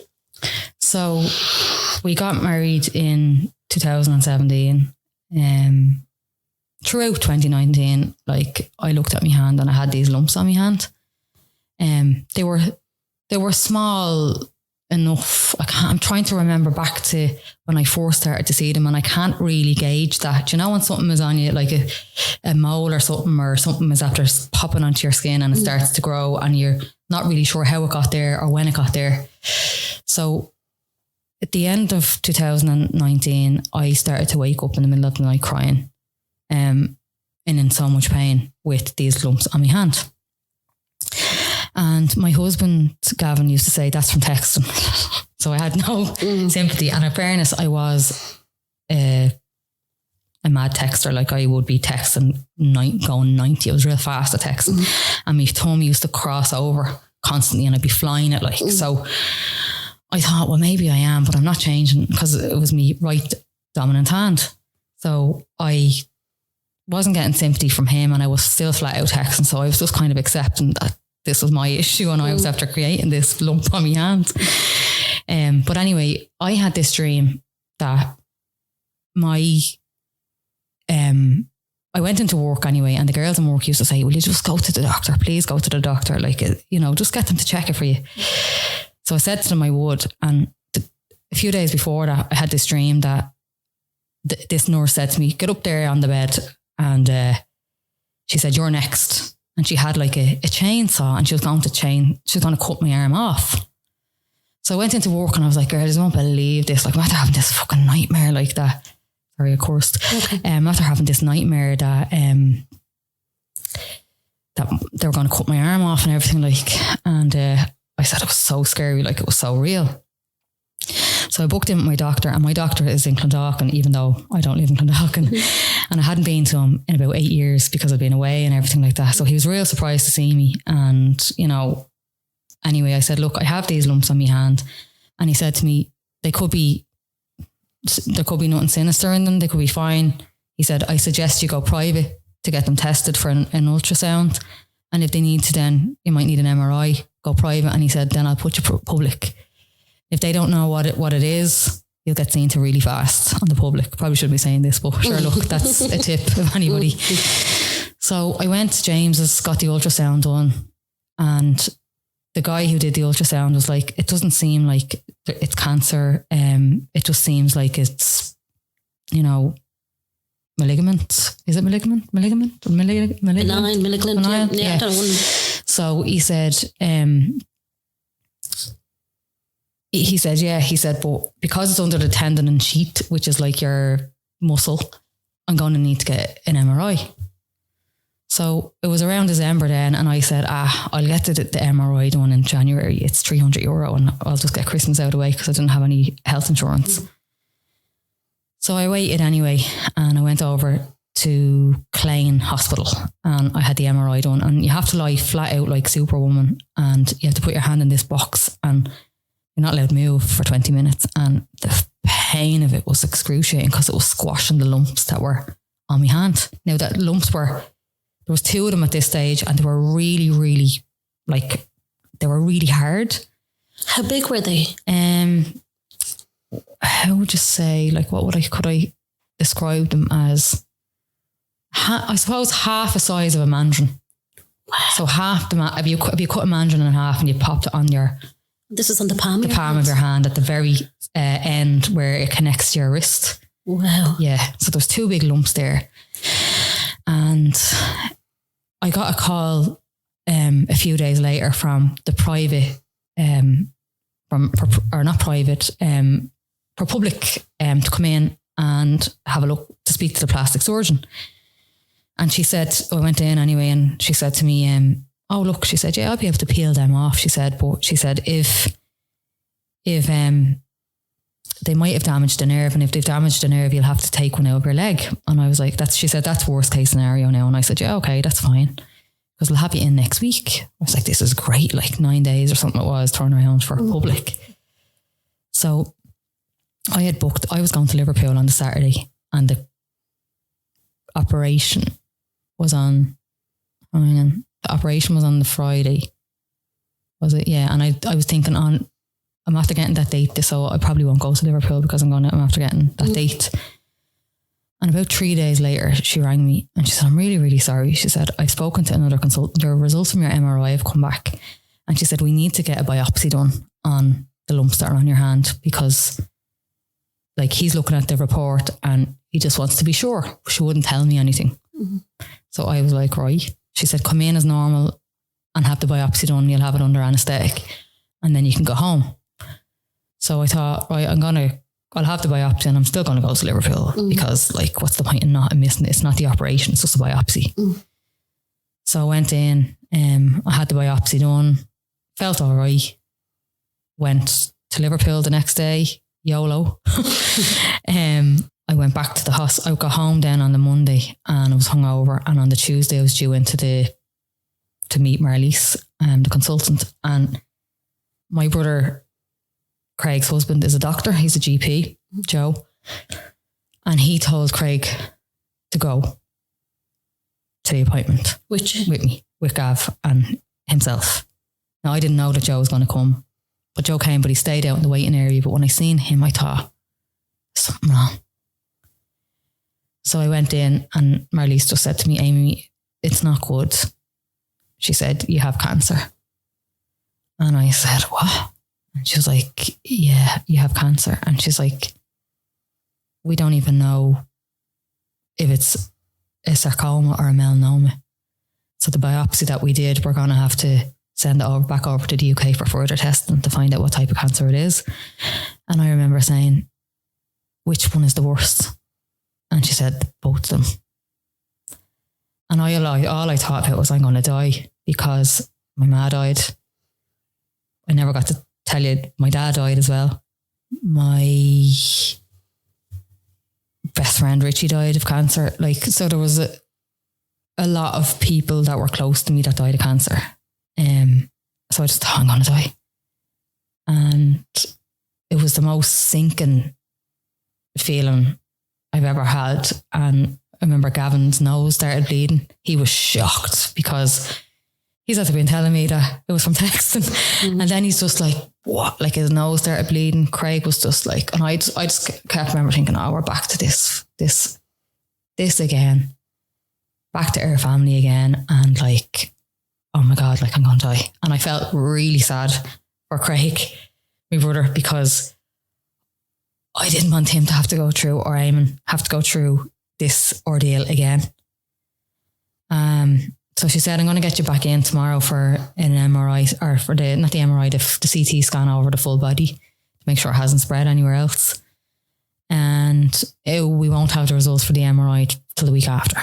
So we got married in 2017. Throughout 2019, like I looked at my hand and I had these lumps on my hand. They were small enough. I'm trying to remember back to when I first started to see them, and I can't really gauge that. You know, when something is on you, like a mole or something is after popping onto your skin and it starts to grow, and you're not really sure how it got there or when it got there. So at the end of 2019, I started to wake up in the middle of the night crying, and in so much pain with these lumps on my hand. And my husband, Gavin, used to say, that's from texting. So I had no sympathy. And in fairness, I was a mad texter. Like I would be texting going 90. I was real fast at texting. And my thumb used to cross over constantly, and I'd be flying it like. So I thought, well, maybe I am, but I'm not changing because it was me right dominant hand. So I wasn't getting sympathy from him, and I was still flat out texting. So I was just kind of accepting that this was my issue, and I was after creating this lump on my hand. But anyway, I had this dream that I went into work anyway, and the girls in work used to say, will you just go to the doctor? Please go to the doctor. Like, you know, just get them to check it for you. So I said to them I would. And a few days before that, I had this dream that this nurse said to me, get up there on the bed. And she said, you're next. and she had like a chainsaw, and she was going to cut my arm off. So I went into work and I was like, girl, I just won't believe this. Like, I'm after having this fucking nightmare like that. Sorry, of course. Okay. After having this nightmare that that they were going to cut my arm off and everything, like, and I said it was so scary, like it was so real. So I booked in with my doctor, and my doctor is in Clondalkin, even though I don't live in Clondalkin. And I hadn't been to him in about 8 years because I'd been away and everything like that. So he was real surprised to see me. And, you know, anyway, I said, look, I have these lumps on my hand. And he said to me, there could be nothing sinister in them. They could be fine. He said, I suggest you go private to get them tested for an ultrasound. And if they need to, then you might need an MRI, go private. And he said, then I'll put you public. If they don't know what it is, you'll get seen to really fast on the public. Probably shouldn't be saying this, but sure, look, that's a tip of anybody. So I went to James's, got the ultrasound done, and the guy who did the ultrasound was like, it doesn't seem like it's cancer. It just seems like it's, you know, malignant. Is it malignant? Malignant? Benign, malignant? Yeah. I don't know. So he said, but because it's under the tendon and sheath, which is like your muscle, I'm going to need to get an MRI. So it was around December then, and I said, I'll get the MRI done in January. It's €300 and I'll just get Christmas out of the way because I didn't have any health insurance. So I waited anyway, and I went over to Clane Hospital and I had the MRI done, and you have to lie flat out like Superwoman, and you have to put your hand in this box, and you're not allowed to move for 20 minutes. And the pain of it was excruciating because it was squashing the lumps that were on my hand. Now that lumps there was 2 of them at this stage, and they were really, really, like, they were really hard. How big were they? How would you say, like, could I describe them as? I suppose half the size of a mandarin. Wow. So half if you cut a mandarin in half and you popped it on your. This is on the palm. The palm of your hand at the very end where it connects to your wrist. Wow. Yeah. So there's 2 big lumps there, and I got a call a few days later from the private, for public to come in and have a look, to speak to the plastic surgeon. And she said, I went in anyway, and she said to me, oh look, she said, yeah, I'll be able to peel them off. She said, but she said, if they might have damaged the nerve, and if they've damaged the nerve, you'll have to take one out of your leg. And I was like, she said, that's worst case scenario now. And I said, yeah, okay, that's fine, because we'll have you in next week. I was like, this is great, like 9 days or something it was, turnaround for public. So I had booked, I was going to Liverpool on the Saturday, and the operation was on, the operation was on the Friday. Was it? Yeah. And I was thinking I'm after getting that date, so I probably won't go to Liverpool because I'm after getting that date. And about 3 days later, she rang me and she said, I'm really, really sorry. She said, I've spoken to another consultant. Your results from your MRI have come back. And she said, we need to get a biopsy done on the lumps that are on your hand, because like he's looking at the report and he just wants to be sure. She wouldn't tell me anything. Mm-hmm. So I was like, right. She said, come in as normal and have the biopsy done. You'll have it under anaesthetic and then you can go home. So I thought, right, I'll have the biopsy and I'm still going to go to Liverpool because like, what's the point in not missing it? It's not the operation, it's just a biopsy. So I went in, I had the biopsy done, felt all right, went to Liverpool the next day, YOLO. I went back to the hospital. I got home then on the Monday and I was hungover, and on the Tuesday I was due into to meet Marliese, the consultant, and my brother Craig's husband is a doctor. He's a GP, Joe. And he told Craig to go to the appointment. With me, with Gav and himself. Now, I didn't know that Joe was going to come, but Joe came, but he stayed out in the waiting area. But when I seen him, I thought, something wrong. So I went in and Marliese just said to me, Amy, it's not good. She said, you have cancer. And I said, what? And she was like, yeah, you have cancer. And she's like, we don't even know if it's a sarcoma or a melanoma. So the biopsy that we did, we're going to have to send it back over to the UK for further testing to find out what type of cancer it is. And I remember saying, which one is the worst? And she said, both of them. And all I thought about was, I'm going to die, because my ma died. I never got to tell you, my dad died as well. My best friend Richie died of cancer. Like, so there was a lot of people that were close to me that died of cancer. So I just thought, I'm going to die. And it was the most sinking feeling I've ever had. And I remember Gavin's nose started bleeding. He was shocked, because he's either been telling me that it was from texting. And then he's just like, what? Like, his nose started bleeding. Craig was just like, and I just kept remember thinking, oh, we're back to this again. Back to our family again. And like, oh my God, like, I'm going to die. And I felt really sad for Craig, my brother, because I didn't want him to have to go through, or Eamon have to go through this ordeal again. So she said, I'm going to get you back in tomorrow for an MRI, or for not the MRI, the CT scan over the full body to make sure it hasn't spread anywhere else. And we won't have the results for the MRI till the week after.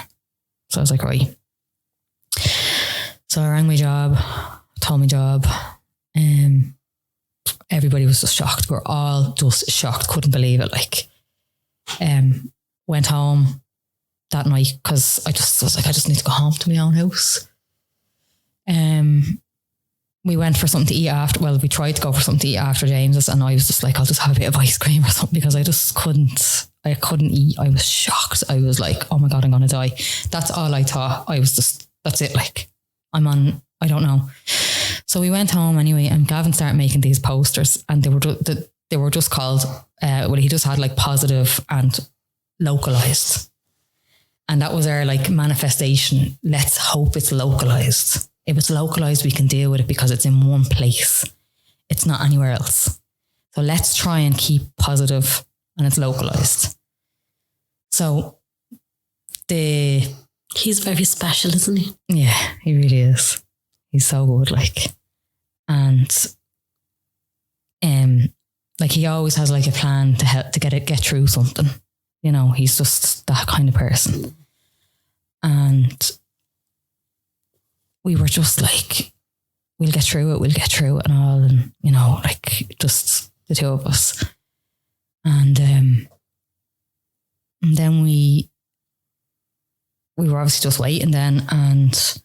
So I was like, right. So I rang my job, told my job. Everybody was just shocked. We were all just shocked, couldn't believe it. Like, went home that night, because I was like, I just need to go home to my own house. We went for something to eat after. Well, we tried to go for something to eat after James's, and I was just like, I'll just have a bit of ice cream or something, because I just couldn't eat. I was shocked. I was like, oh my God, I'm going to die. That's all I thought. That's it. Like, I don't know. So we went home anyway, and Gavin started making these posters, and they were just called, he just had like positive and localized. And that was our like manifestation. Let's hope it's localized. If it's localized, we can deal with it, because it's in one place. It's not anywhere else. So let's try and keep positive, and it's localized. So he's very special, isn't he? Yeah, he really is. He's so good, like. And like, he always has like a plan to help to get through something. You know, he's just that kind of person. And we were just like, we'll get through it and all. And, you know, like, just the two of us. And then we were obviously just waiting then. And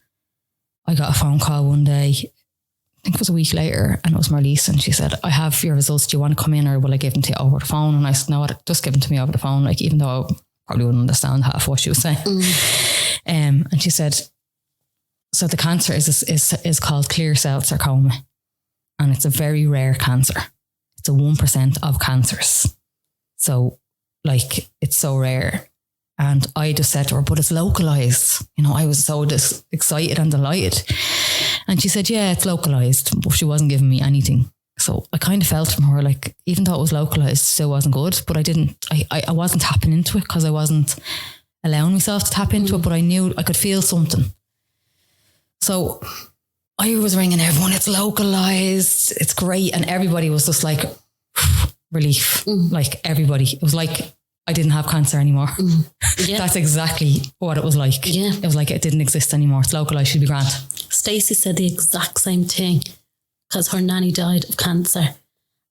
I got a phone call one day, I think it was a week later, and it was Marliese, and she said, I have your results. Do you want to come in, or will I give them to you over the phone? And I said, no, just give them to me over the phone. Like, even though I probably wouldn't understand half what she was saying. And she said, so the cancer is called clear cell sarcoma, and it's a very rare cancer. It's a 1% of cancers. So like, it's so rare. And I just said to her, but it's localized. You know, I was so excited and delighted. And she said, yeah, it's localized, but she wasn't giving me anything. So I kind of felt from her, like, even though it was localized, it still wasn't good. But I wasn't tapping into it, because I wasn't allowing myself to tap into it, but I knew I could feel something. So I was ringing everyone, it's localized, it's great. And everybody was just like, relief. Like, everybody, it was like I didn't have cancer anymore. Yeah. That's exactly what it was like. Yeah. It was like it didn't exist anymore. It's localized, should be grand. Stacey said the exact same thing, because her nanny died of cancer.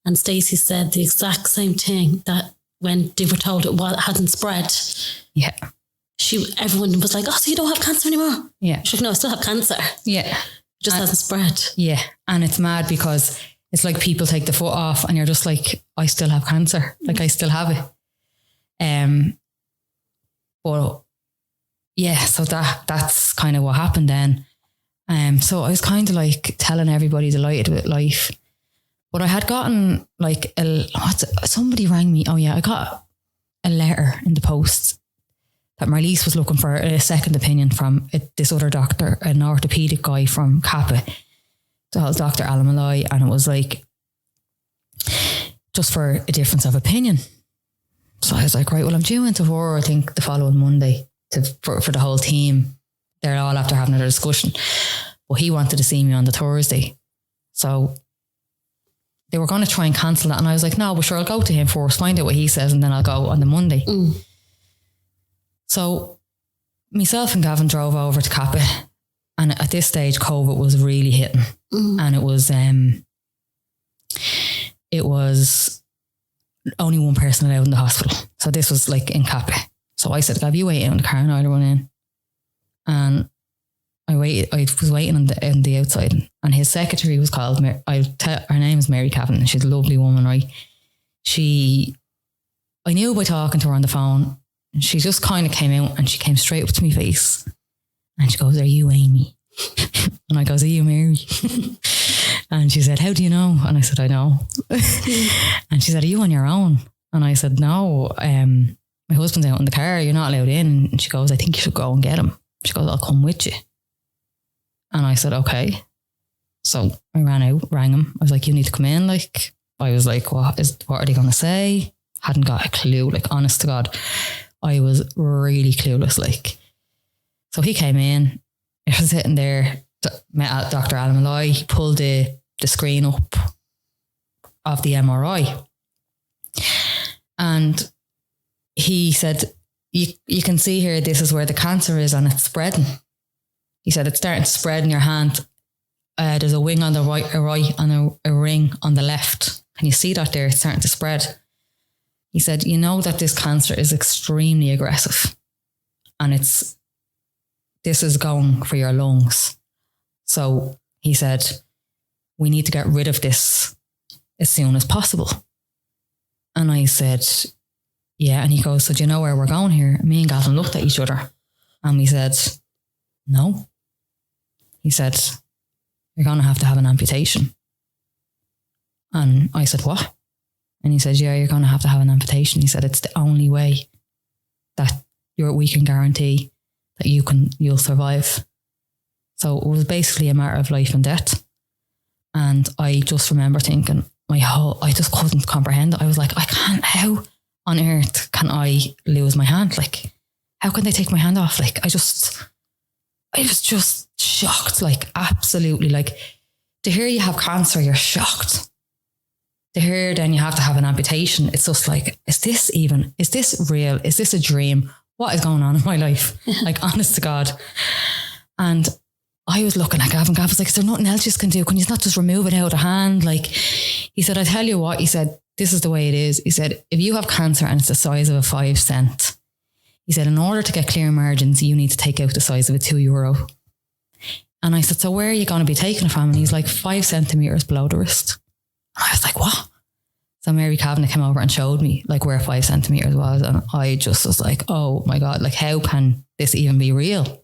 And Stacey said the exact same thing, that when they were told it hadn't spread. Yeah. Everyone was like, oh, so you don't have cancer anymore? Yeah. She's like, no, I still have cancer. Yeah. It just hasn't spread. Yeah. And it's mad, because it's like people take the foot off, and you're just like, I still have cancer. Like, I still have it. But yeah, so that's kind of what happened then. So I was kind of like telling everybody delighted with life, but I had gotten like somebody rang me. Oh yeah, I got a letter in the post that Marliese was looking for a second opinion from this other doctor, an orthopedic guy from Kappa, Dr. Alan Malloy, and it was like just for a difference of opinion. So I was like, right, well, I'm due into her, I think, the following Monday for the whole team they're all after having a discussion. But he wanted to see me on the Thursday. So they were going to try and cancel that. And I was like, no, but sure, I'll go to him first, find out what he says, and then I'll go on the Monday. So myself and Gavin drove over to Kappa. And at this stage, COVID was really hitting. And it was only one person allowed in the hospital. So this was like in Kappa. So I said, Gav, you wait out in the car and I'll run in. And I was waiting on the outside, and his secretary was called, her name is Mary Gavin, and she's a lovely woman, right? I knew by talking to her on the phone, and she just kind of came out and she came straight up to my face and she goes, are you Amy? And I goes, are you Mary? And she said, how do you know? And I said, I know. And she said, are you on your own? And I said, no, my husband's out in the car, you're not allowed in. And she goes, I think you should go and get him. She goes, I'll come with you. And I said, okay. So I ran out, rang him. I was like, you need to come in. Like, I was like, what are they going to say? Hadn't got a clue. Like, honest to God, I was really clueless. Like, so he came in. I was sitting there, met Dr. Amy Lowry. He pulled the screen up of the MRI. And he said, you can see here, this is where the cancer is and it's spreading. He said, it's starting to spread in your hand. There's a wing on the right and a ring on the left. Can you see that there? It's starting to spread. He said, you know that this cancer is extremely aggressive and this is going for your lungs. So he said, we need to get rid of this as soon as possible. And I said, yeah. And he goes, so do you know where we're going here? And me and Gavin looked at each other and we said, no. He said, you're going to have an amputation. And I said, what? And he said, yeah, you're going to have an amputation. He said, it's the only way that we can guarantee that you'll survive. So it was basically a matter of life and death. And I just remember thinking, I just couldn't comprehend it. I was like, how on earth can I lose my hand? Like, how can they take my hand off? Like, I was just shocked, like absolutely. Like, to hear you have cancer, you're shocked. To hear then you have to have an amputation, it's just like, is this real? Is this a dream? What is going on in my life? Like, honest to God. And I was looking at Gavin. Gavin was like, is there nothing else you can do? Can you not just remove it out of the hand? Like, he said, I tell you what, he said, this is the way it is. He said, if you have cancer and it's the size of a 5 cent, he said, in order to get clear margins, you need to take out the size of a €2. And I said, so where are you going to be taking it from? And he's like, 5 centimeters below the wrist. And I was like, what? So Mary Gavin came over and showed me like where 5 centimeters was. And I just was like, oh my God, like, how can this even be real?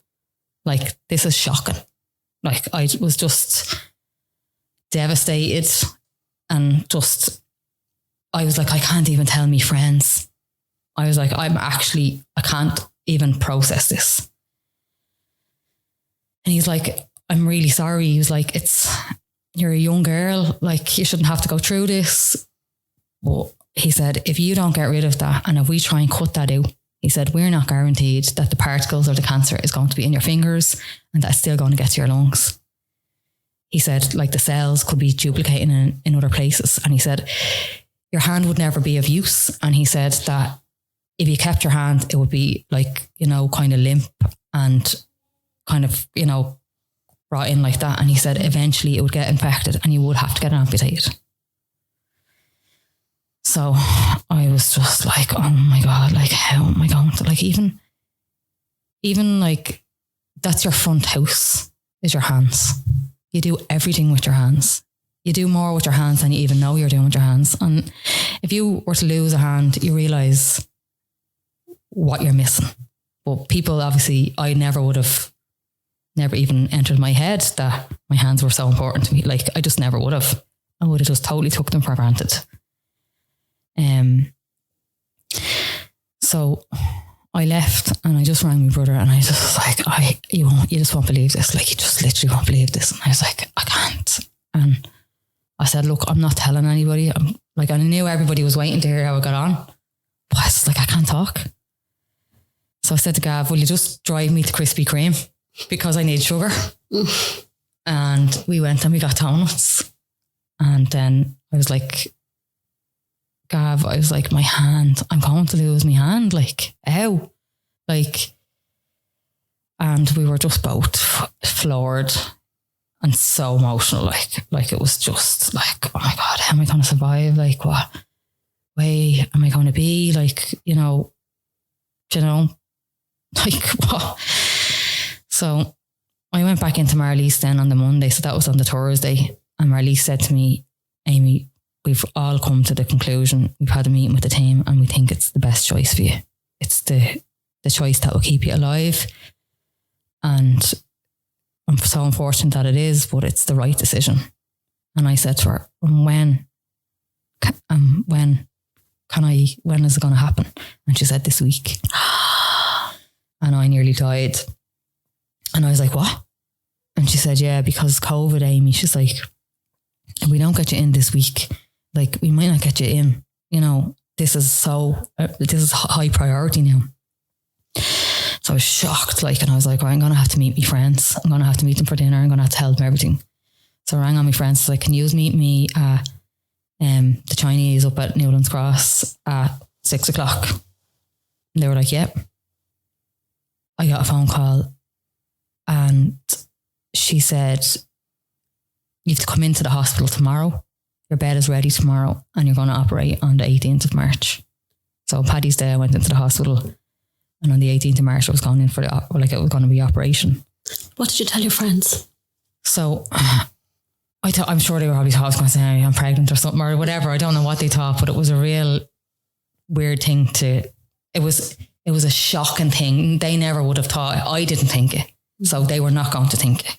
Like, this is shocking. Like, I was just devastated and I was like, I can't even tell me friends. I was like, I can't even process this. And he's like, I'm really sorry. He was like, you're a young girl. Like, you shouldn't have to go through this. But he said, if you don't get rid of that and if we try and cut that out, he said, we're not guaranteed that the particles or the cancer is going to be in your fingers and that's still going to get to your lungs. He said, like, the cells could be duplicating in other places. And he said, your hand would never be of use. And he said that if you kept your hand, it would be like, kind of limp and kind of, brought in like that. And he said, eventually it would get infected and you would have to get it amputated. So I was just like, oh my God, like, how am I going to, like, even like, that's your front house, is your hands. You do everything with your hands. You do more with your hands than you even know you're doing with your hands. And if you were to lose a hand, you realise what you're missing. But people, obviously, I never even entered my head that my hands were so important to me. Like, I just never would have. I would have just totally took them for granted. So I left and I just rang my brother and I just was like, you just won't believe this. Like, you just literally won't believe this. And I was like, I can't. And I said, look, I'm not telling anybody. I knew everybody was waiting to hear how I got on. But I was like, I can't talk. So I said to Gav, will you just drive me to Krispy Kreme? because I need sugar. And we went and we got donuts. And then I was like, Gav, I was like, my hand, I'm going to lose my hand. Like, ow. Like, and we were just both floored and so emotional. Like it was just like, oh my God, how am I going to survive? Like, what way am I going to be? Like, like what? So I went back into Marliese then on the Monday. So that was on the Thursday. And Marliese said to me, Amy, we've all come to the conclusion. We've had a meeting with the team and we think it's the best choice for you. It's the choice that will keep you alive. And I'm so unfortunate that it is, but it's the right decision. And I said to her, when is it going to happen? And she said, this week. And I nearly died. And I was like, what? And she said, yeah, because COVID, Amy. She's like, if we don't get you in this week, like we might not get you in. This is high priority now. So I was shocked, and I was like, I'm going to have to meet my friends. I'm going to have to meet them for dinner. I'm going to have to tell them everything. So I rang on my friends. I was like, can you meet me at the Chinese up at Newlands Cross at 6:00? And they were like, yep. I got a phone call and she said, you have to come into the hospital tomorrow. Your bed is ready tomorrow and you're going to operate on the 18th of March. So Paddy's Day, I went into the hospital and on the 18th of March I was going in for it was going to be operation. What did you tell your friends? So I'm sure they were probably thought I was going to say I'm pregnant or something or whatever. I don't know what they thought, but it was a real weird thing it was a shocking thing. They never would have thought, I didn't think it. So they were not going to think it.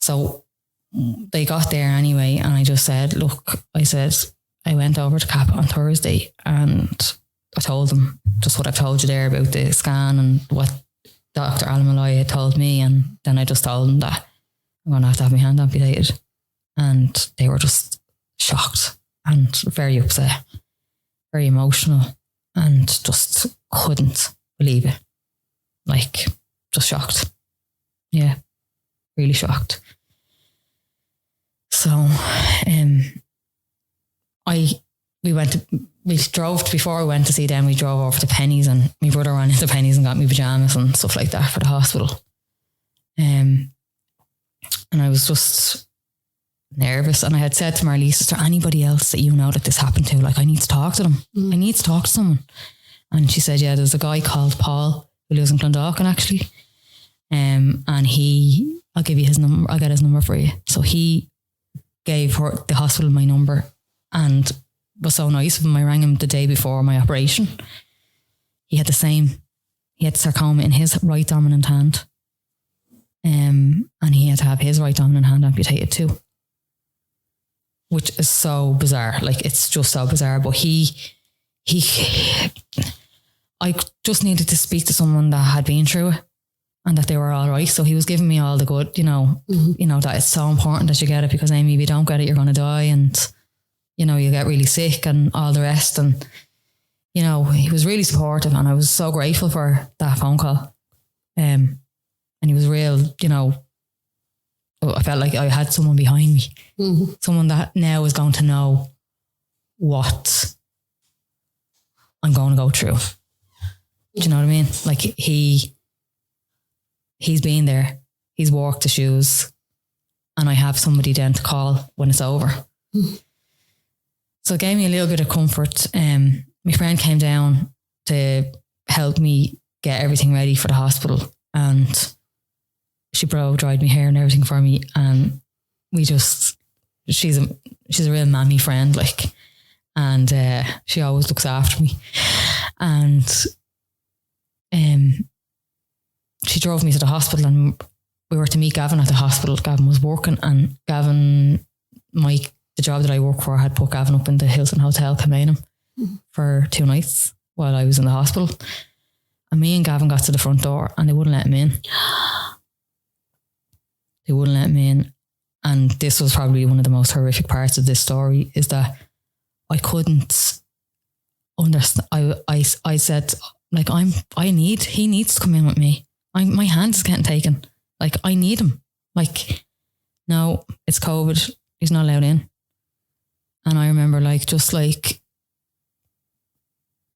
So they got there anyway. And I just said, look, I went over to CAP on Thursday and I told them just what I've told you there about the scan and what Dr. Malloy had told me. And then I just told them that I'm going to have my hand amputated. And they were just shocked and very upset, very emotional, and just couldn't believe it. Like, just shocked. Yeah, really shocked. So, before I went to see them, we drove over to Penny's and my brother ran into Penny's and got me pajamas and stuff like that for the hospital. And I was just nervous and I had said to Marliese, is there anybody else that you know that this happened to? Like, I need to talk to them. I need to talk to someone. And she said, yeah, there's a guy called Paul who lives in Clondalkin actually. And I'll give you his number. I'll get his number for you. So he gave the hospital my number and was so nice of him. I rang him the day before my operation. He had sarcoma in his right dominant hand. And he had to have his right dominant hand amputated too. Which is so bizarre. Like, it's just so bizarre. But I just needed to speak to someone that had been through it and that they were all right. So he was giving me all the good, that it's so important that you get it because, Amy, if you don't get it, you're going to die and, you get really sick and all the rest. And, he was really supportive and I was so grateful for that phone call. And he was real, I felt like I had someone behind me, someone that now is going to know what I'm going to go through. Do you know what I mean? Like he's been there, he's walked the shoes and I have somebody then to call when it's over. So it gave me a little bit of comfort. My friend came down to help me get everything ready for the hospital and she dried my hair and everything for me. And she's a real mammy friend, like, and she always looks after me. And she drove me to the hospital and we were to meet Gavin at the hospital. Gavin was working and Gavin, the job that I work for had put Gavin up in the Hilton Hotel Kilmainham for 2 nights while I was in the hospital. And me and Gavin got to the front door and they wouldn't let him in. They wouldn't let me in. And this was probably one of the most horrific parts of this story is that I couldn't understand. I said, like, he needs to come in with me. my hand is getting taken. Like, I need him. Like, no, it's COVID. He's not allowed in. And I remember like, just like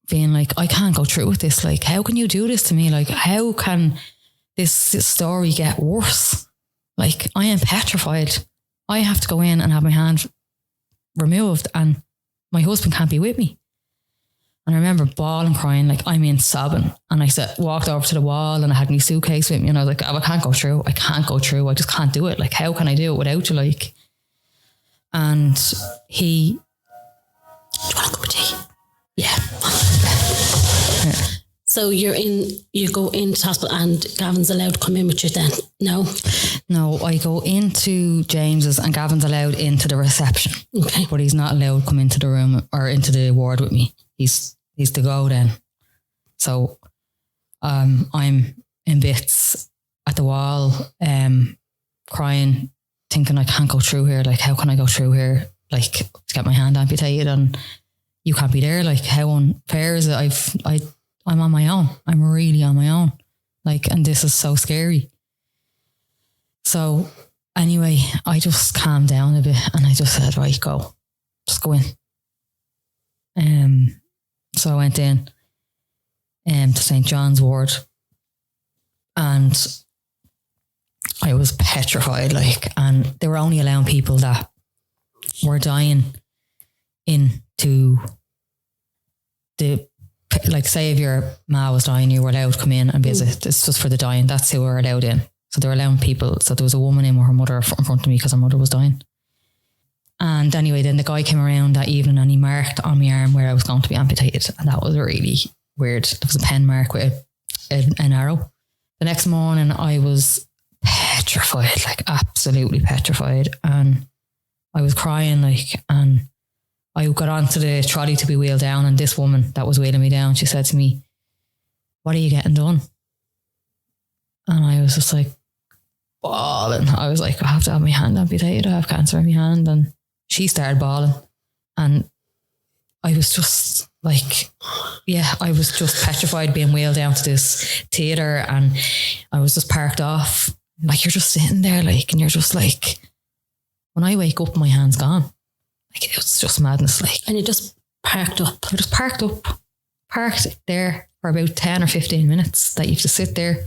being like, I can't go through with this. Like, how can you do this to me? Like, how can this story get worse? Like, I am petrified. I have to go in and have my hand removed and my husband can't be with me. And I remember bawling, crying, like, I mean, sobbing. And I walked over to the wall and I had my suitcase with me and I was like, oh, I can't go through. I can't go through. I just can't do it. Like, how can I do it without you? Like, and do you want a cup of tea? Yeah. So you go into hospital and Gavin's allowed to come in with you then? No, I go into James's and Gavin's allowed into the reception. Okay. But he's not allowed to come into the room or into the ward with me. He's to go then. So I'm in bits at the wall, crying, thinking I can't go through here. Like, how can I go through here? Like, to get my hand amputated and you can't be there. Like, how unfair is it? I'm on my own. I'm really on my own. Like, and this is so scary. So anyway, I just calmed down a bit and I just said, right, just go in. So I went in to St. John's ward and I was petrified, like, and they were only allowing people that were dying into the, like, say if your ma was dying, you were allowed to come in and visit. It's just for the dying. That's who were allowed in. So they were allowing people. So there was a woman in with her mother in front of me because her mother was dying. And anyway, then the guy came around that evening and he marked on my arm where I was going to be amputated. And that was really weird. There was a pen mark with an arrow. The next morning I was petrified, like absolutely petrified. And I was crying, like, and I got onto the trolley to be wheeled down and this woman that was wheeling me down, she said to me, what are you getting done? And I was just like bawling. I was like, I have to have my hand amputated. I have cancer in my hand. And she started bawling. And I was just like, yeah, I was just petrified being wheeled down to this theatre and I was just parked off. Like, you're just sitting there, like, and you're just like, when I wake up, my hand's gone. Like, it was just madness, like. And you just parked up. I just parked there for about 10 or 15 minutes that you have to sit there,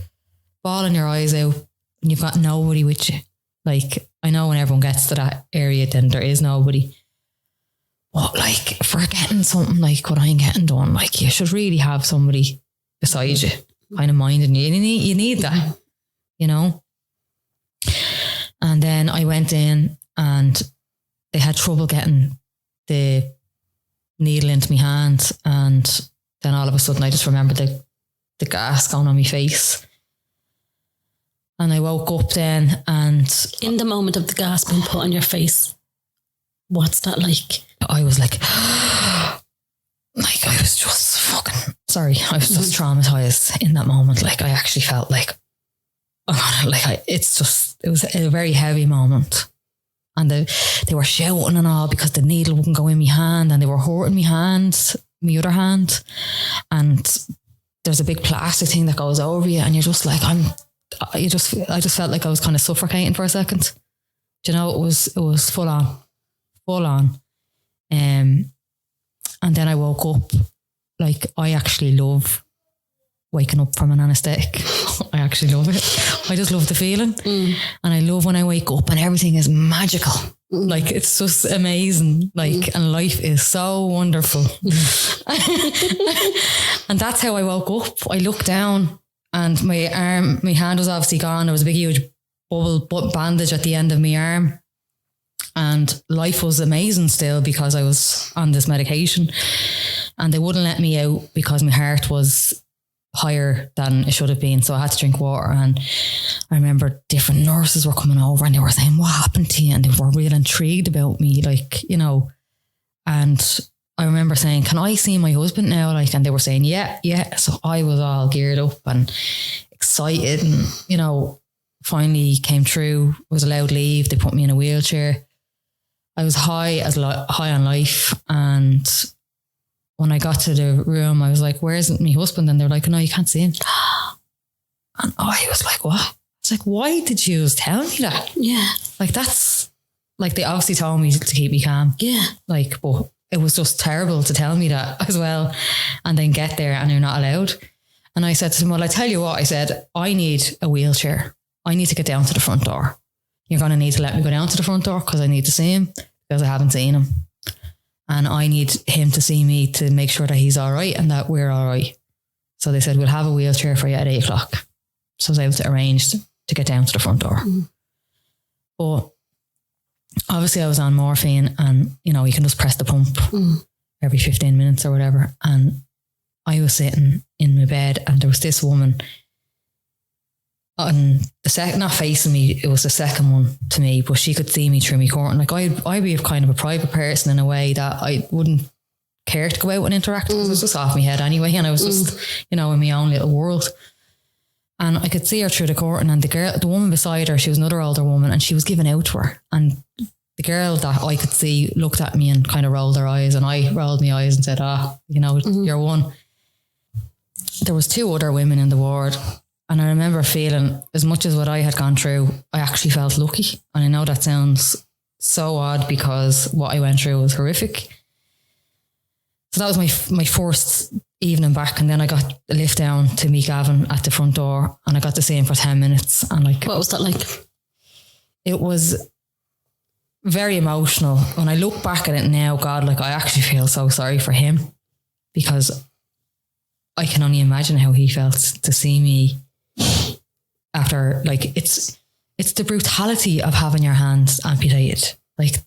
bawling your eyes out, and you've got nobody with you. Like, I know when everyone gets to that area, then there is nobody. But like, for getting something like what I'm getting done, like, you should really have somebody beside you, kind of minding you. You need that, you know? And then I went in and they had trouble getting the needle into my hand. And then all of a sudden I just remembered the gas going on my face. And I woke up then and... In the moment of the gas being put on your face, what's that like? I was like I was just fucking... Sorry, I was just traumatized in that moment. Like, I actually felt like... it was a very heavy moment. And they were shouting and all because the needle wouldn't go in my hand and they were hurting my hand, my other hand. And there's a big plastic thing that goes over you and you're just like, I just felt like I was kind of suffocating for a second. Do you know, it was full on. And then I woke up. Like, I actually love waking up from an anaesthetic. I actually love it. I just love the feeling. And I love when I wake up and everything is magical. Like, it's just amazing. Like, and life is so wonderful. And that's how I woke up. I looked down and my hand was obviously gone. There was a big, huge bubble bandage at the end of my arm. And life was amazing still because I was on this medication. And they wouldn't let me out because my heart was higher than it should have been. So I had to drink water. And I remember different nurses were coming over and they were saying, what happened to you? And they were real intrigued about me, like, you know. And I remember saying, can I see my husband now? Like, and they were saying, yeah. So I was all geared up and excited and, you know, finally came through, was allowed leave. They put me in a wheelchair. I was high on life. And when I got to the room, I was like, where's my husband? And they're like, no, you can't see him. And I was like, what? It's like, why did you tell me that? Yeah. Like, that's like, they obviously told me to keep me calm. Yeah. Like, but it was just terrible to tell me that as well. And then get there and you're not allowed. And I said to him, well, I tell you what, I said, I need a wheelchair. I need to get down to the front door. You're going to need to let me go down to the front door because I need to see him because I haven't seen him. And I need him to see me to make sure that he's all right and that we're all right. So they said, we'll have a wheelchair for you at 8 o'clock. So I was able to arrange to get down to the front door. But obviously I was on morphine and, you know, you can just press the pump every 15 minutes or whatever. And I was sitting in my bed and there was this woman on the not facing me, it was the second one to me, but she could see me through my curtain. Like I'd be kind of a private person in a way that I wouldn't care to go out and interact because it was just off my head anyway. And I was just, you know, in my own little world. And I could see her through the curtain and the woman beside her, she was another older woman and she was giving out to her. And the girl that I could see looked at me and kind of rolled her eyes and I rolled my eyes and said, you know, you're one. There was 2 other women in the ward. And I remember feeling, as much as what I had gone through, I actually felt lucky. And I know that sounds so odd because what I went through was horrific. So that was my first evening back. And then I got a lift down to meet Gavin at the front door and I got to see him for 10 minutes. And like, what was that like? It was very emotional. When I look back at it now, God, like I actually feel so sorry for him because I can only imagine how he felt to see me after, like, it's the brutality of having your hands amputated. Like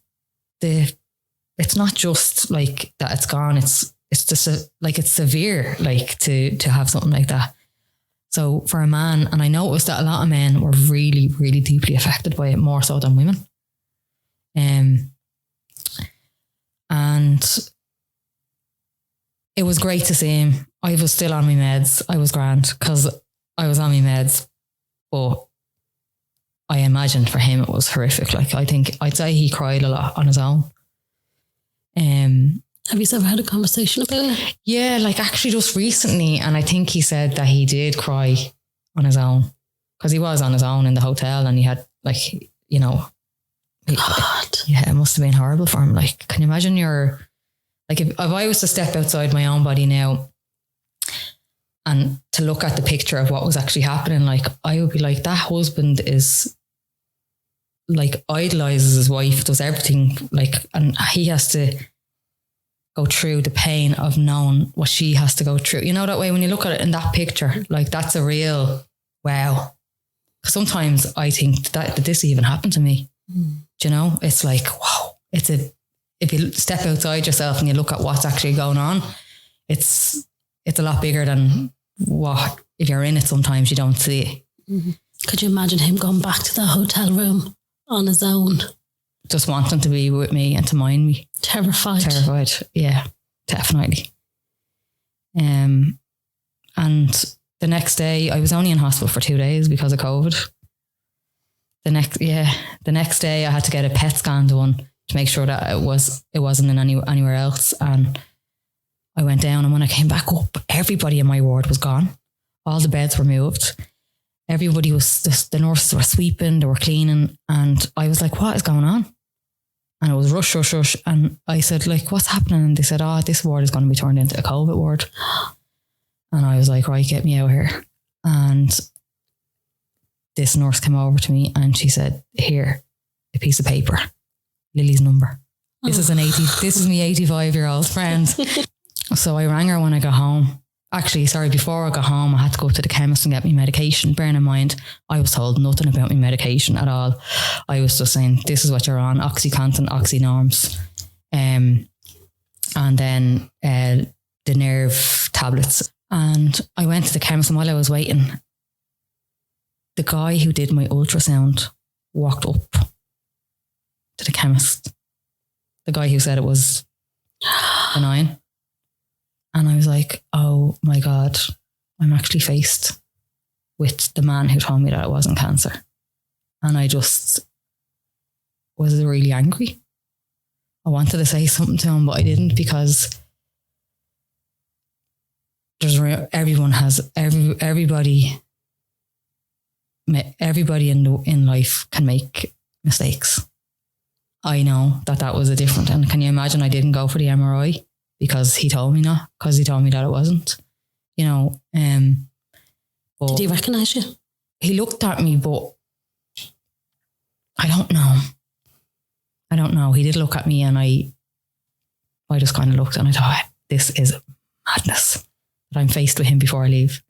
it's not just like that it's gone. It's just like it's severe, like to have something like that. So for a man, and I noticed that a lot of men were really, really deeply affected by it, more so than women. And it was great to see him. I was still on my meds. I was grand because I was on my meds, but I imagine for him it was horrific. Like I'd say he cried a lot on his own. Have you ever had a conversation about it? Yeah, like actually just recently, and I think he said that he did cry on his own because he was on his own in the hotel and he had, like, you know, God. Yeah, it must have been horrible for him. Like, can you imagine if I was to step outside my own body now and to look at the picture of what was actually happening, like I would be like, that husband is like idolizes his wife, does everything, like, and he has to go through the pain of knowing what she has to go through. You know, that way when you look at it in that picture, like that's a real wow. Sometimes I think that did this even happen to me? Do you know? It's like, wow. If you step outside yourself and you look at what's actually going on, it's a lot bigger than what, if you're in it, sometimes you don't see it. Mm-hmm. Could you imagine him going back to the hotel room on his own? Just wanting to be with me and to mind me. Terrified. Yeah, definitely. And the next day, I was only in hospital for 2 days because of COVID. The next day I had to get a PET scan done to make sure that it wasn't in anywhere else. And I went down, and when I came back up, everybody in my ward was gone. All the beds were moved. Everybody the nurses were sweeping, they were cleaning. And I was like, what is going on? And it was rush. And I said, like, what's happening? And they said, this ward is going to be turned into a COVID ward. And I was like, right, get me out here. And this nurse came over to me and she said, here, a piece of paper, Lily's number. This is my 85-year-old friend. So I rang her when I got home. Actually, sorry, before I got home, I had to go to the chemist and get my medication. Bearing in mind, I was told nothing about my medication at all. I was just saying, this is what you're on, OxyContin, Oxynorms. And then the nerve tablets. And I went to the chemist, and while I was waiting, the guy who did my ultrasound walked up to the chemist. The guy who said it was benign. And I was like, oh my God, I'm actually faced with the man who told me that it wasn't cancer. And I just was really angry. I wanted to say something to him, but I didn't, because everybody everybody in life can make mistakes. I know that was a different, and can you imagine I didn't go for the MRI because he told me not, because he told me that it wasn't, you know. Did he recognise you? He looked at me, but I don't know. He did look at me, and I just kind of looked, and I thought, this is madness that I'm faced with him before I leave.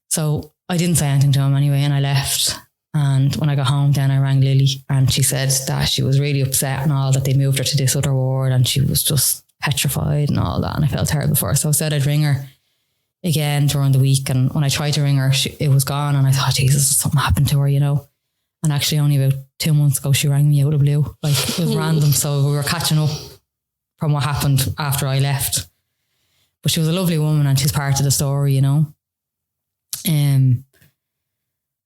So I didn't say anything to him anyway, and I left. And when I got home, then I rang Lily, and she said that she was really upset and all, that they moved her to this other ward, and she was just petrified and all that. And I felt terrible for her. So I said I'd ring her again during the week. And when I tried to ring her, it was gone. And I thought, Jesus, something happened to her, you know. And actually only about 2 months ago, she rang me out of the blue. Like, it was random. So we were catching up from what happened after I left. But she was a lovely woman, and she's part of the story, you know.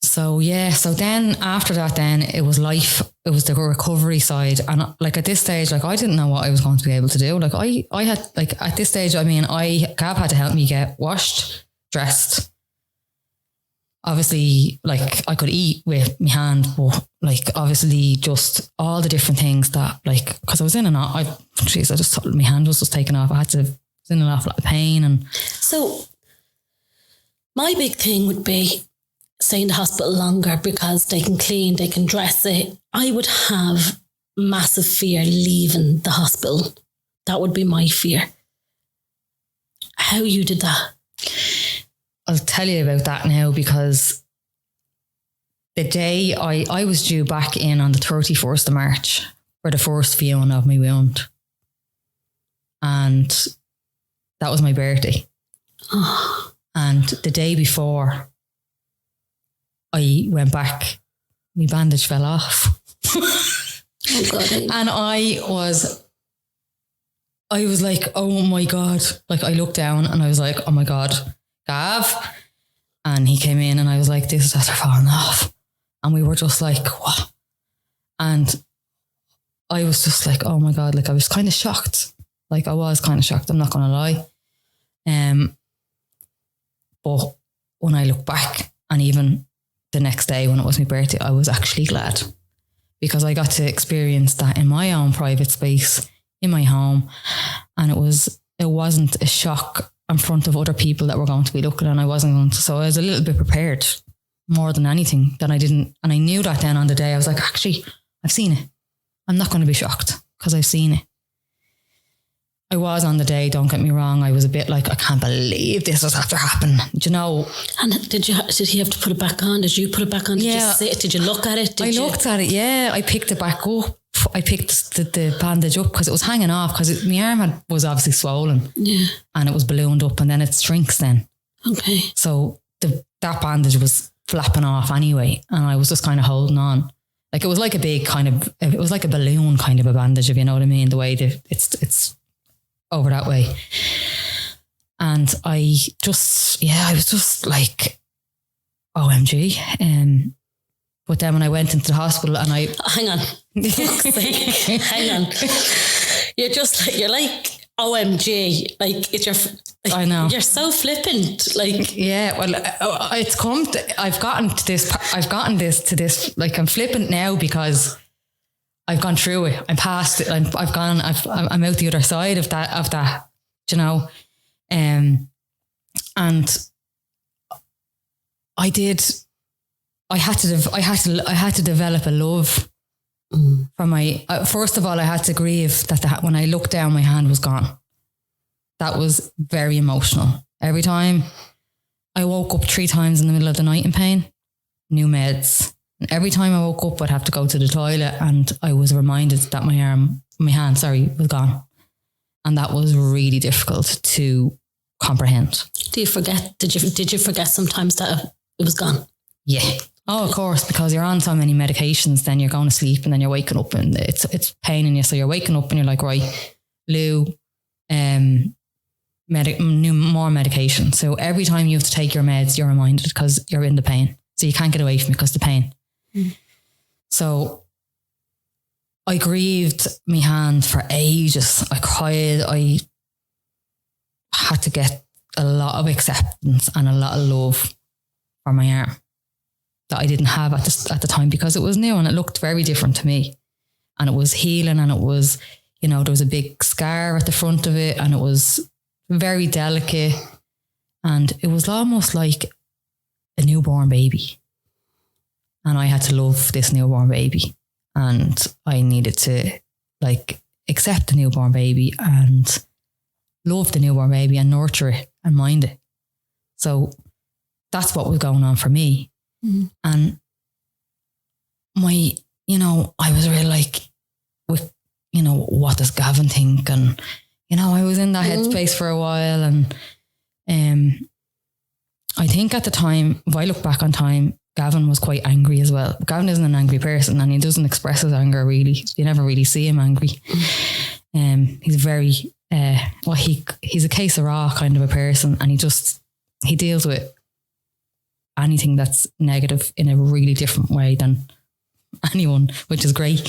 So then after that, then it was life. It was the recovery side. And like at this stage, like I didn't know what I was going to be able to do. Like I had, like at this stage, I mean, Gav had to help me get washed, dressed. Obviously, like I could eat with my hand, but like obviously just all the different things that, like, because I was in and out, I just, my hand was just taken off. I was in an awful lot of pain. And so my big thing would be stay in the hospital longer because they can clean, they can dress it. I would have massive fear leaving the hospital. That would be my fear. How you did that? I'll tell you about that now, because the day I was due back in on the 31st of March for the first viewing of my wound. And that was my birthday. Oh. And the day before I went back, my bandage fell off. Oh God. And I was like, oh my God. Like I looked down and I was like, oh my God, Gav. And he came in and I was like, this is after falling off. And we were just like, what? And I was just like, oh my God. Like I was kind of shocked. Like I was kind of shocked. I'm not going to lie. But when I look back, and even the next day when it was my birthday, I was actually glad, because I got to experience that in my own private space, in my home. And it wasn't a shock in front of other people that were going to be looking, and I wasn't going to. So I was a little bit prepared more than anything that I didn't. And I knew that then on the day, I was like, actually, I've seen it. I'm not going to be shocked because I've seen it. I was on the day, don't get me wrong. I was a bit like, I can't believe this was after happening. Do you know? And did he have to put it back on? Did you put it back on? Did you sit? Did you look at it? Looked at it, yeah. I picked it back up. I picked the bandage up because it was hanging off, because my arm was obviously swollen. Yeah. And it was ballooned up, and then it shrinks then. Okay. So that bandage was flapping off anyway, and I was just kind of holding on. Like it was like it was like a balloon kind of a bandage, if you know what I mean, the way that it's over that way. And I was just like, OMG. But then when I went into the hospital and hang on, fuck's sake, hang on. You're like OMG, like it's your, I know. You're so flippant, like. Yeah, well, it's come to, I've gotten to this, like I'm flippant now because I've gone through it. I'm past it. I'm out the other side of that, you know. And I had to develop a love for my, first of all, I had to grieve that when I looked down, my hand was gone. That was very emotional. Every time I woke up 3 times in the middle of the night in pain, new meds. And every time I woke up, I'd have to go to the toilet, and I was reminded that my hand was gone. And that was really difficult to comprehend. Do you forget? Did you forget sometimes that it was gone? Yeah. Oh, of course, because you're on so many medications, then you're going to sleep and then you're waking up and it's paining you. So you're waking up and you're like, right, Lou, more medication. So every time you have to take your meds, you're reminded because you're in the pain. So you can't get away from it because of the pain. Mm. So I grieved my hand for ages. I cried. I had to get a lot of acceptance and a lot of love for my arm. that I didn't have at the time, because it was new and it looked very different to me. And it was healing, and it was, you know, there was a big scar at the front of it, and it was very delicate, and it was almost like a newborn baby. And I had to love this newborn baby, and I needed to like accept the newborn baby and love the newborn baby and nurture it and mind it. So that's what was going on for me. Mm. And you know, I was really like, with, you know, what does Gavin think? And, you know, I was in that headspace for a while. And I think at the time, if I look back on time, Gavin was quite angry as well. Gavin isn't an angry person, and he doesn't express his anger really. You never really see him angry. He's very, he's a case of raw kind of a person, and he deals with anything that's negative in a really different way than anyone, which is great.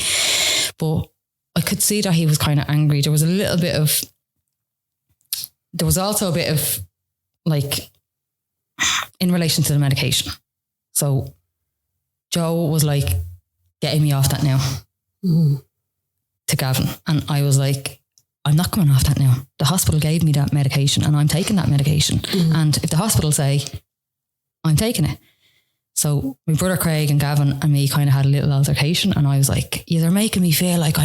But I could see that he was kind of angry. There was also a bit of like, in relation to the medication. So Joe was like getting me off that now to Gavin. And I was like, I'm not coming off that now. The hospital gave me that medication and I'm taking that medication. And if the hospital say, I'm taking it. So my brother Craig and Gavin and me kind of had a little altercation, and I was like, you're making me feel like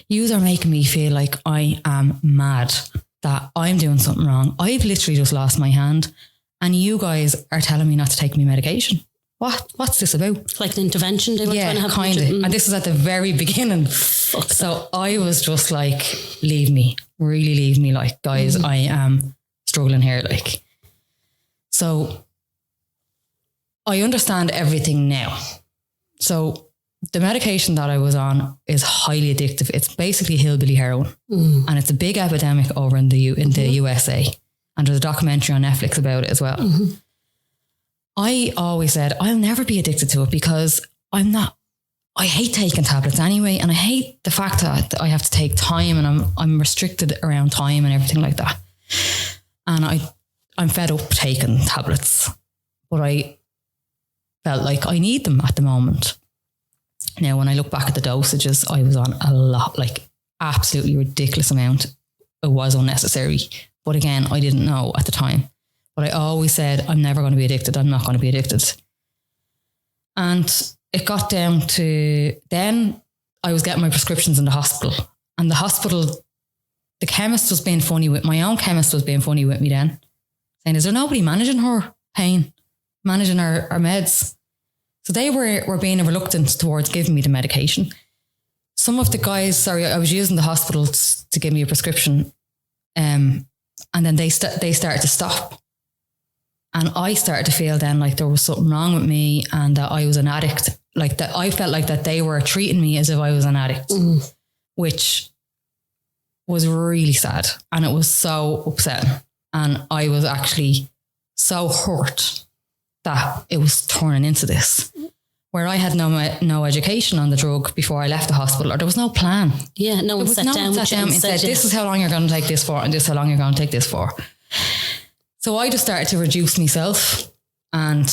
you are making me feel like I am mad, that I'm doing something wrong. I've literally just lost my hand, and you guys are telling me not to take my medication. What's this about? Like an intervention they were trying to have? Kind of. And this was at the very beginning. So I was just like, leave me, really leave me. Like, guys, I am struggling here. Like, so I understand everything now. So the medication that I was on is highly addictive. It's basically hillbilly heroin, and it's a big epidemic over in the USA. And there's a documentary on Netflix about it as well. I always said I'll never be addicted to it, because I hate taking tablets anyway, and I hate the fact that I have to take time, and I'm restricted around time and everything like that. And I'm fed up taking tablets, but I felt like I need them at the moment. Now, when I look back at the dosages, I was on a lot, like absolutely ridiculous amount. It was unnecessary. But again, I didn't know at the time. But I always said, I'm never going to be addicted. I'm not going to be addicted. And it got down to, then I was getting my prescriptions in the hospital. And the hospital, the chemist was being funny with, my own chemist was being funny with me then. Saying, is there nobody managing her pain? Managing our meds? So they were being reluctant towards giving me the medication. Some of the guys, I was using the hospital to give me a prescription. And then they started to stop. And I started to feel then like there was something wrong with me, and that I was an addict. Like that, I felt like that they were treating me as if I was an addict, which was really sad. And it was so upsetting. And I was actually so hurt that it was turning into this, where I had no education on the drug before I left the hospital, or there was no plan. Yeah, no one sat down and said, this is how long you're going to take this for, and this is how long you're going to take this for. So I just started to reduce myself, and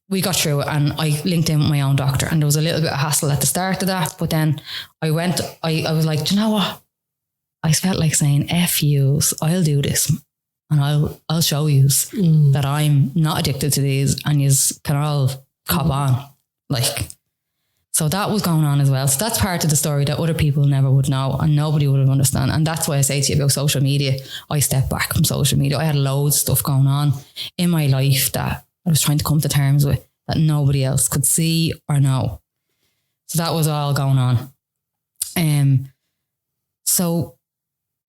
we got through it, and I linked in with my own doctor, and there was a little bit of hassle at the start of that, but then I was like, do you know what? I felt like saying, F yous, I'll do this. And I'll show you that I'm not addicted to these, and you can all cop on. Like, so that was going on as well. So that's part of the story that other people never would know, and nobody would have understand. And that's why I say to you about social media, I stepped back from social media. I had loads of stuff going on in my life that I was trying to come to terms with, that nobody else could see or know. So that was all going on. So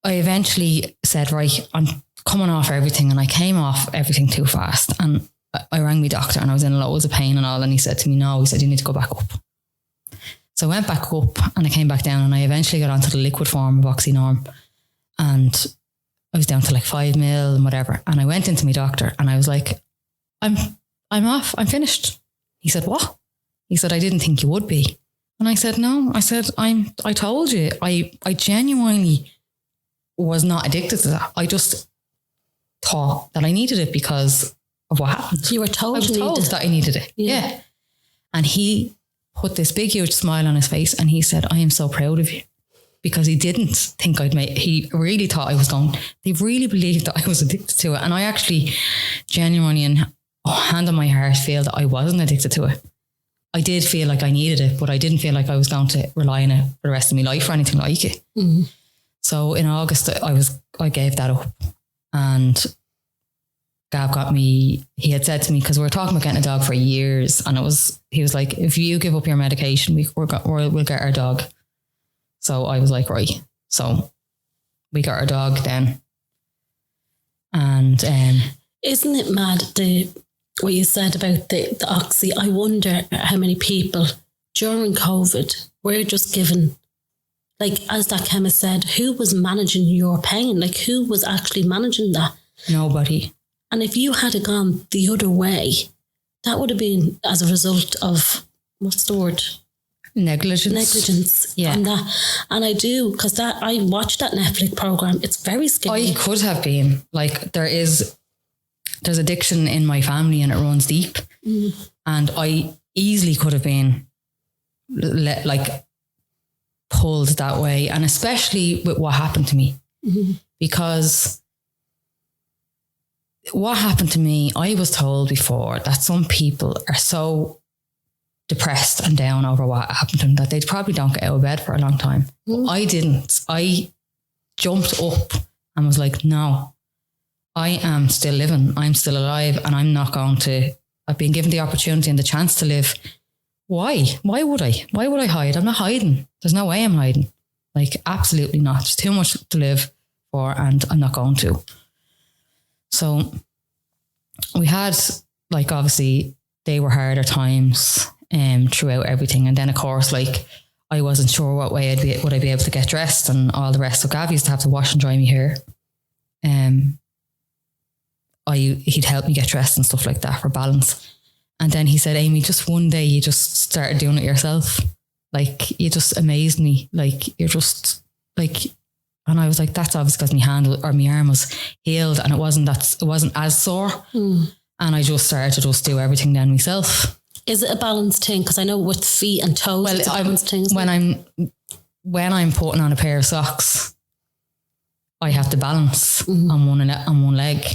I eventually said, right, I'm coming off everything, and I came off everything too fast, and I rang my doctor, and I was in loads of pain and all, and he said to me, no, he said, you need to go back up. So I went back up, and I came back down, and I eventually got onto the liquid form of Oxynorm, and I was down to like 5 mil and whatever. And I went into my doctor, and I was like, I'm off, I'm finished. He said, what? He said, I didn't think you would be. And I said, no. I said, I told you, I genuinely was not addicted to that. thought that I needed it because of what happened. You were told I was told that I needed it. Yeah. And he put this big, huge smile on his face and he said, I am so proud of you. Because he didn't think he really thought I was they really believed that I was addicted to it. And I actually genuinely, and hand on my heart, feel that I wasn't addicted to it. I did feel like I needed it, but I didn't feel like I was going to rely on it for the rest of my life or anything like it. Mm-hmm. So in August, I gave that up. And Gav got me, he had said to me, because we were talking about getting a dog for years, and he was like, if you give up your medication, we'll get our dog. So I was like, right. So we got our dog then. And isn't it mad what you said about the oxy? I wonder how many people during COVID were just given, like, as that chemist said, who was managing your pain? Like, who was actually managing that? Nobody. And if you had gone the other way, that would have been as a result of, what's the word? Negligence. Yeah. And I do, because I watched that Netflix program. It's very scary. I could have been. Like, there's addiction in my family and it runs deep. Mm. And I easily could have been pulled that way. And especially with what happened to me. Mm-hmm. Because what happened to me, I was told before that some people are so depressed and down over what happened to them that they probably don't get out of bed for a long time. Mm. I didn't. I jumped up and was like, no, I am still living. I'm still alive and I'm not going to, I've been given the opportunity and the chance to live. Why? Why would I? Why would I hide? I'm not hiding. There's no way I'm hiding. Like, absolutely not. There's too much to live for and I'm not going to. So we had, like, obviously they were harder times throughout everything. And then of course, like, I wasn't sure what way would I be able to get dressed and all the rest. So Gav used to have to wash and dry me hair. He'd help me get dressed and stuff like that for balance. And then he said, Amy, just one day you just started doing it yourself. Like, you just amazed me. Like, you're just like, and I was like, that's obviously because my hand or my arm was healed and it wasn't as sore. Mm. And I just started to just do everything then myself. Is it a balanced thing? Because I know with feet and toes, well, it's a balanced thing. When I'm putting on a pair of socks, I have to balance on one leg.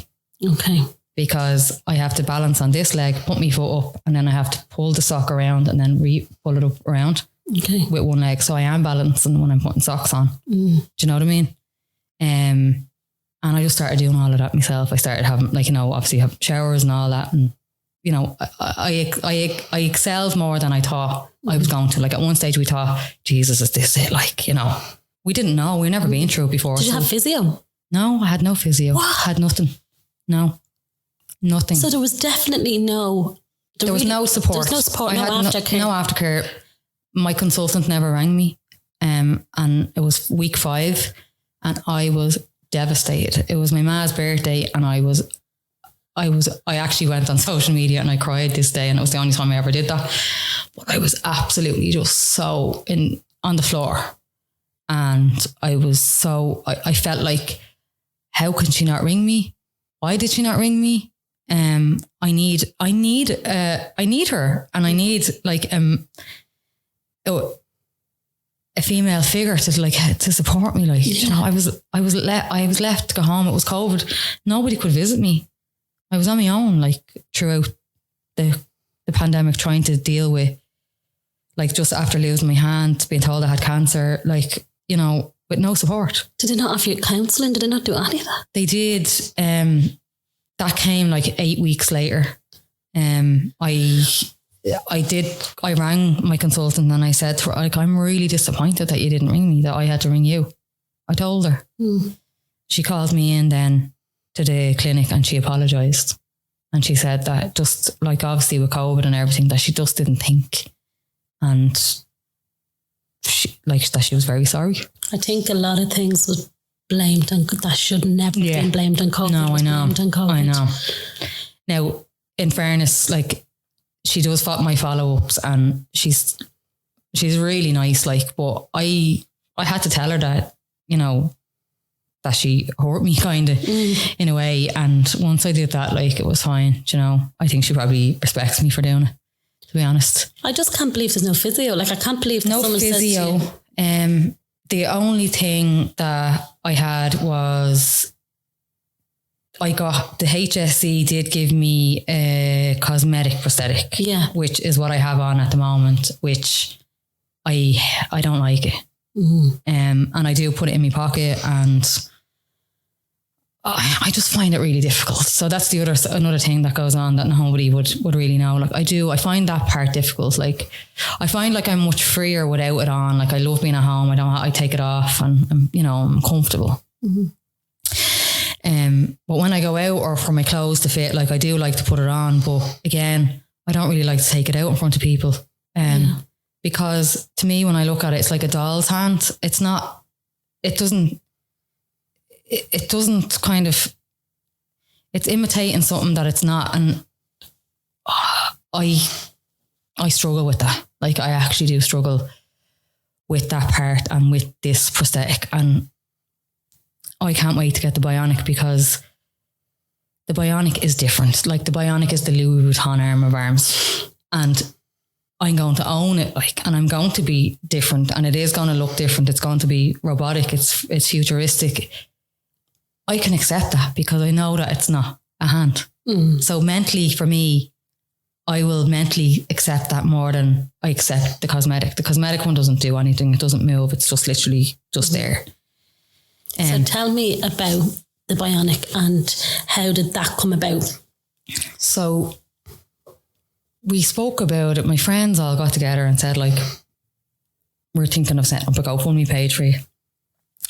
Okay. Because I have to balance on this leg, put my foot up, and then I have to pull the sock around and then pull it up around. Okay. With one leg. So I am balancing when I'm putting socks on. Mm. Do you know what I mean? And I just started doing all of that myself. I started having, like, you know, obviously have showers and all that. And, you know, I excelled more than I thought I was going to. Like, at one stage we thought, Jesus, is this it? Like, you know, we didn't know. We've never been through it before. Did you have physio? No, I had no physio. What? I had nothing. No, nothing. So there was definitely no... There was no support. There was no support, no aftercare. No aftercare. My consultant never rang me. And it was week 5 and I was devastated. It was my ma's birthday and I actually went on social media and I cried this day, and it was the only time I ever did that. But I was absolutely just so on the floor. And I was I felt like, how can she not ring me? Why did she not ring me? I need her, and I need, like, a female figure to support me. Like, you know, I was left to go home. It was COVID. Nobody could visit me. I was on my own, like, throughout the pandemic, trying to deal with, like, just after losing my hand, being told I had cancer, like, you know, with no support. Did they not offer you counselling? Did they not do any of that? They did. That came like 8 weeks later. I rang my consultant and I said to her, like, I'm really disappointed that you didn't ring me, that I had to ring you. I told her. Mm. She called me in then to the clinic and she apologised. And she said that, just like, obviously with COVID and everything, that she just didn't think. And that she was very sorry. I think a lot of things was blamed on, that should never have been blamed on COVID. No, I know. I know. Now, in fairness, like, she does my follow-ups and she's really nice, like, but I had to tell her that, you know, that she hurt me kind of in a way. And once I did that, like, it was fine. You know, I think she probably respects me for doing it, to be honest. I just can't believe there's no physio. Like, I can't believe no someone physio. Says to you, the only thing that I had was I got the HSE did give me a cosmetic prosthetic, which is what I have on at the moment, which I don't like it. And I do put it in my pocket, and I just find it really difficult. So that's another thing that goes on that nobody would really know. Like, I find that part difficult. Like, I find like I'm much freer without it on. Like, I love being at home. I take it off, and I'm comfortable. But when I go out or for my clothes to fit, like, I do like to put it on. But again, I don't really like to take it out in front of people. Because to me, when I look at it, it's like a doll's hand. It doesn't kind of, it's imitating something that it's not. And I struggle with that. Like, I actually do struggle with that part and with this prosthetic. And I can't wait to get the bionic, because the bionic is different. Like, the bionic is the Louis Vuitton arm of arms. And I'm going to own it, like, and I'm going to be different, and it is going to look different. It's going to be robotic. It's futuristic. I can accept that because I know that it's not a hand. So mentally, for me, I will mentally accept that more than I accept the cosmetic. The cosmetic one doesn't do anything. It doesn't move. It's just literally just there. So tell me about the bionic and how did that come about? So we spoke about it. My friends all got together and said, like, we're thinking of setting up a GoFundMe page for you.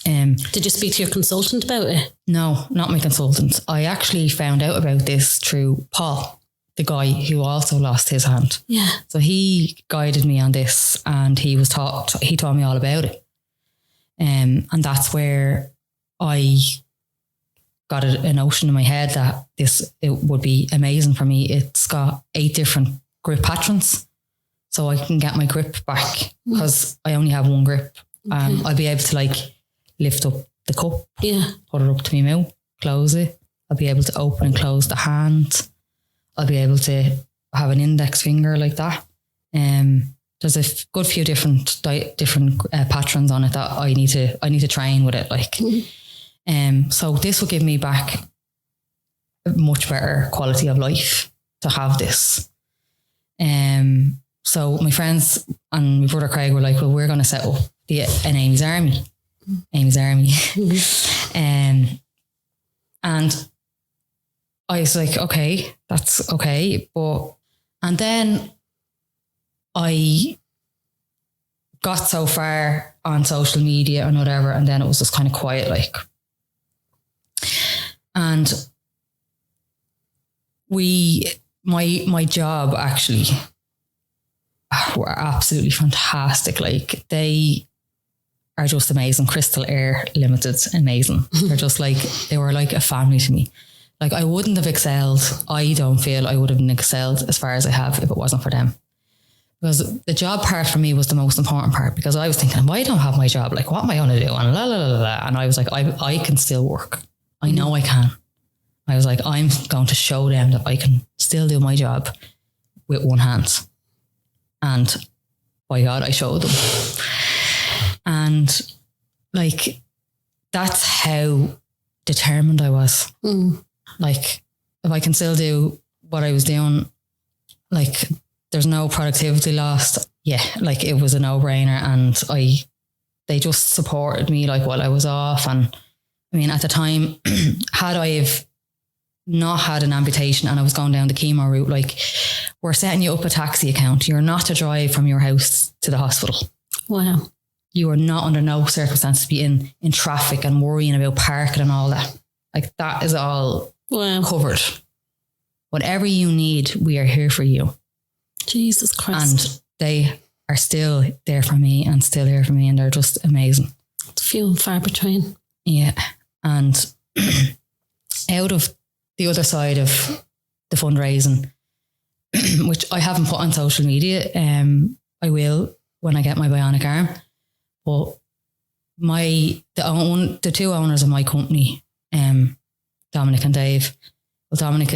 Did you speak to your consultant about it? No, not my consultant. I actually found out about this through Paul, the guy who also lost his hand. Yeah. So he guided me on this, and he taught me all about it. And that's where I got a notion in my head that it would be amazing for me. It's got 8 different grip patterns, so I can get my grip back, because I only have one grip. I'll be able to, like, lift up the cup, put it up to my mouth, close it. I'll be able to open and close the hand. I'll be able to have an index finger like that. There's a good few different patterns on it that I need to train with it. Like, so this will give me back a much better quality of life to have this. So my friends and my brother Craig were like, well, we're going to set up an Amy's Army. And I was like, okay, that's okay. And then I got so far on social media and whatever, and then it was just kind of quiet, like. And my job actually were absolutely fantastic. Like, they are just amazing. Crystal Air Limited, amazing. They're just like, they were like a family to me. Like, I wouldn't have excelled. I don't feel I would have excelled as far as I have if it wasn't for them. Because the job part for me was the most important part, because I was thinking, why don't I have my job? Like, what am I going to do? And la, la, la, la. And I was like, I can still work. I know I can. I was like, I'm going to show them that I can still do my job with one hand. And by God, I showed them. And like, that's how determined I was. Like, if I can still do what I was doing, like, there's no productivity lost. Yeah, like, it was a no-brainer. And they just supported me, like, while I was off. And I mean, at the time, had I have not had an amputation and I was going down the chemo route, like, we're setting you up a taxi account. You're not to drive from your house to the hospital. Wow. You are not under no circumstances to be in traffic and worrying about parking and all that. Like, that is all covered. Whatever you need, we are here for you. Jesus Christ. And they are still there for me and still here for me, and they're just amazing. It's few and far between. Yeah. And out of the other side of the fundraising, which I haven't put on social media, I will when I get my bionic arm. But the two owners of my company, Dominic and Dave. Well, Dominic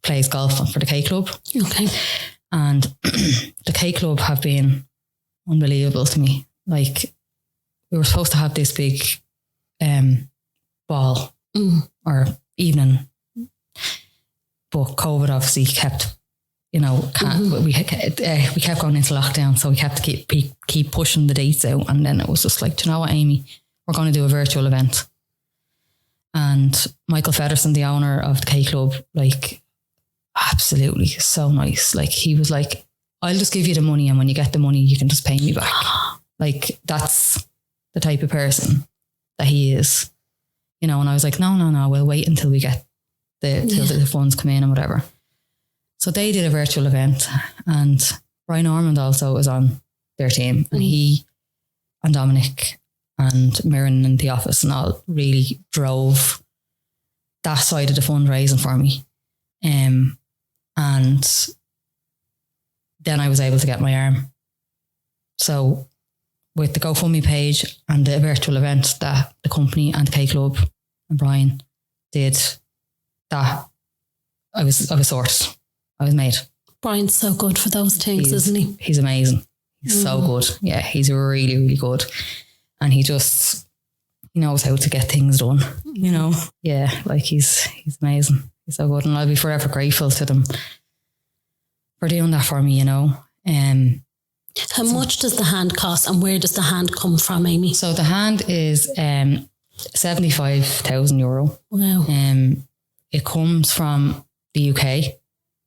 plays golf for the K Club. Okay. And the K Club have been unbelievable to me. Like, we were supposed to have this big ball or evening, but COVID obviously kept, we kept going into lockdown, so we kept to keep pushing the dates out. And then it was just like, do you know what, Amy, we're going to do a virtual event. And Michael Fedderson, the owner of the K Club, like, absolutely so nice. Like, he was like, I'll just give you the money, and when you get the money, you can just pay me back. Like, that's the type of person that he is, and I was like, no, we'll wait until we get till the funds come in and whatever. So they did a virtual event, and Brian Ormond also was on their team, and he and Dominic and Mirren in the office and all really drove that side of the fundraising for me. And then I was able to get my arm. So with the GoFundMe page and the virtual event that the company and the K Club and Brian did, that I was sorted. I was made. Brian's so good for those things, isn't he? He's amazing. He's so good. Yeah, he's really, really good. And he knows how to get things done, Yeah, like he's amazing. He's so good. And I'll be forever grateful to them for doing that for me, How much does the hand cost, and where does the hand come from, Amy? So the hand is €75,000. Wow. It comes from the UK.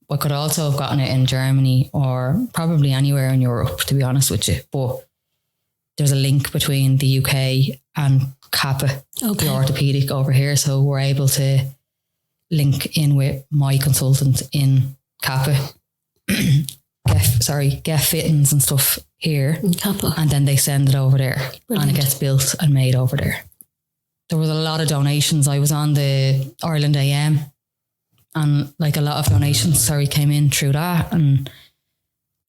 I could also have gotten it in Germany or probably anywhere in Europe, to be honest with you. But there's a link between the UK and Kappa, the orthopedic over here. So we're able to link in with my consultant in Kappa, get fittings and stuff here. In Kappa. And then they send it over there. Brilliant. And it gets built and made over there. There was a lot of donations. I was on the Ireland AM, and like a lot of donations, came in through that, and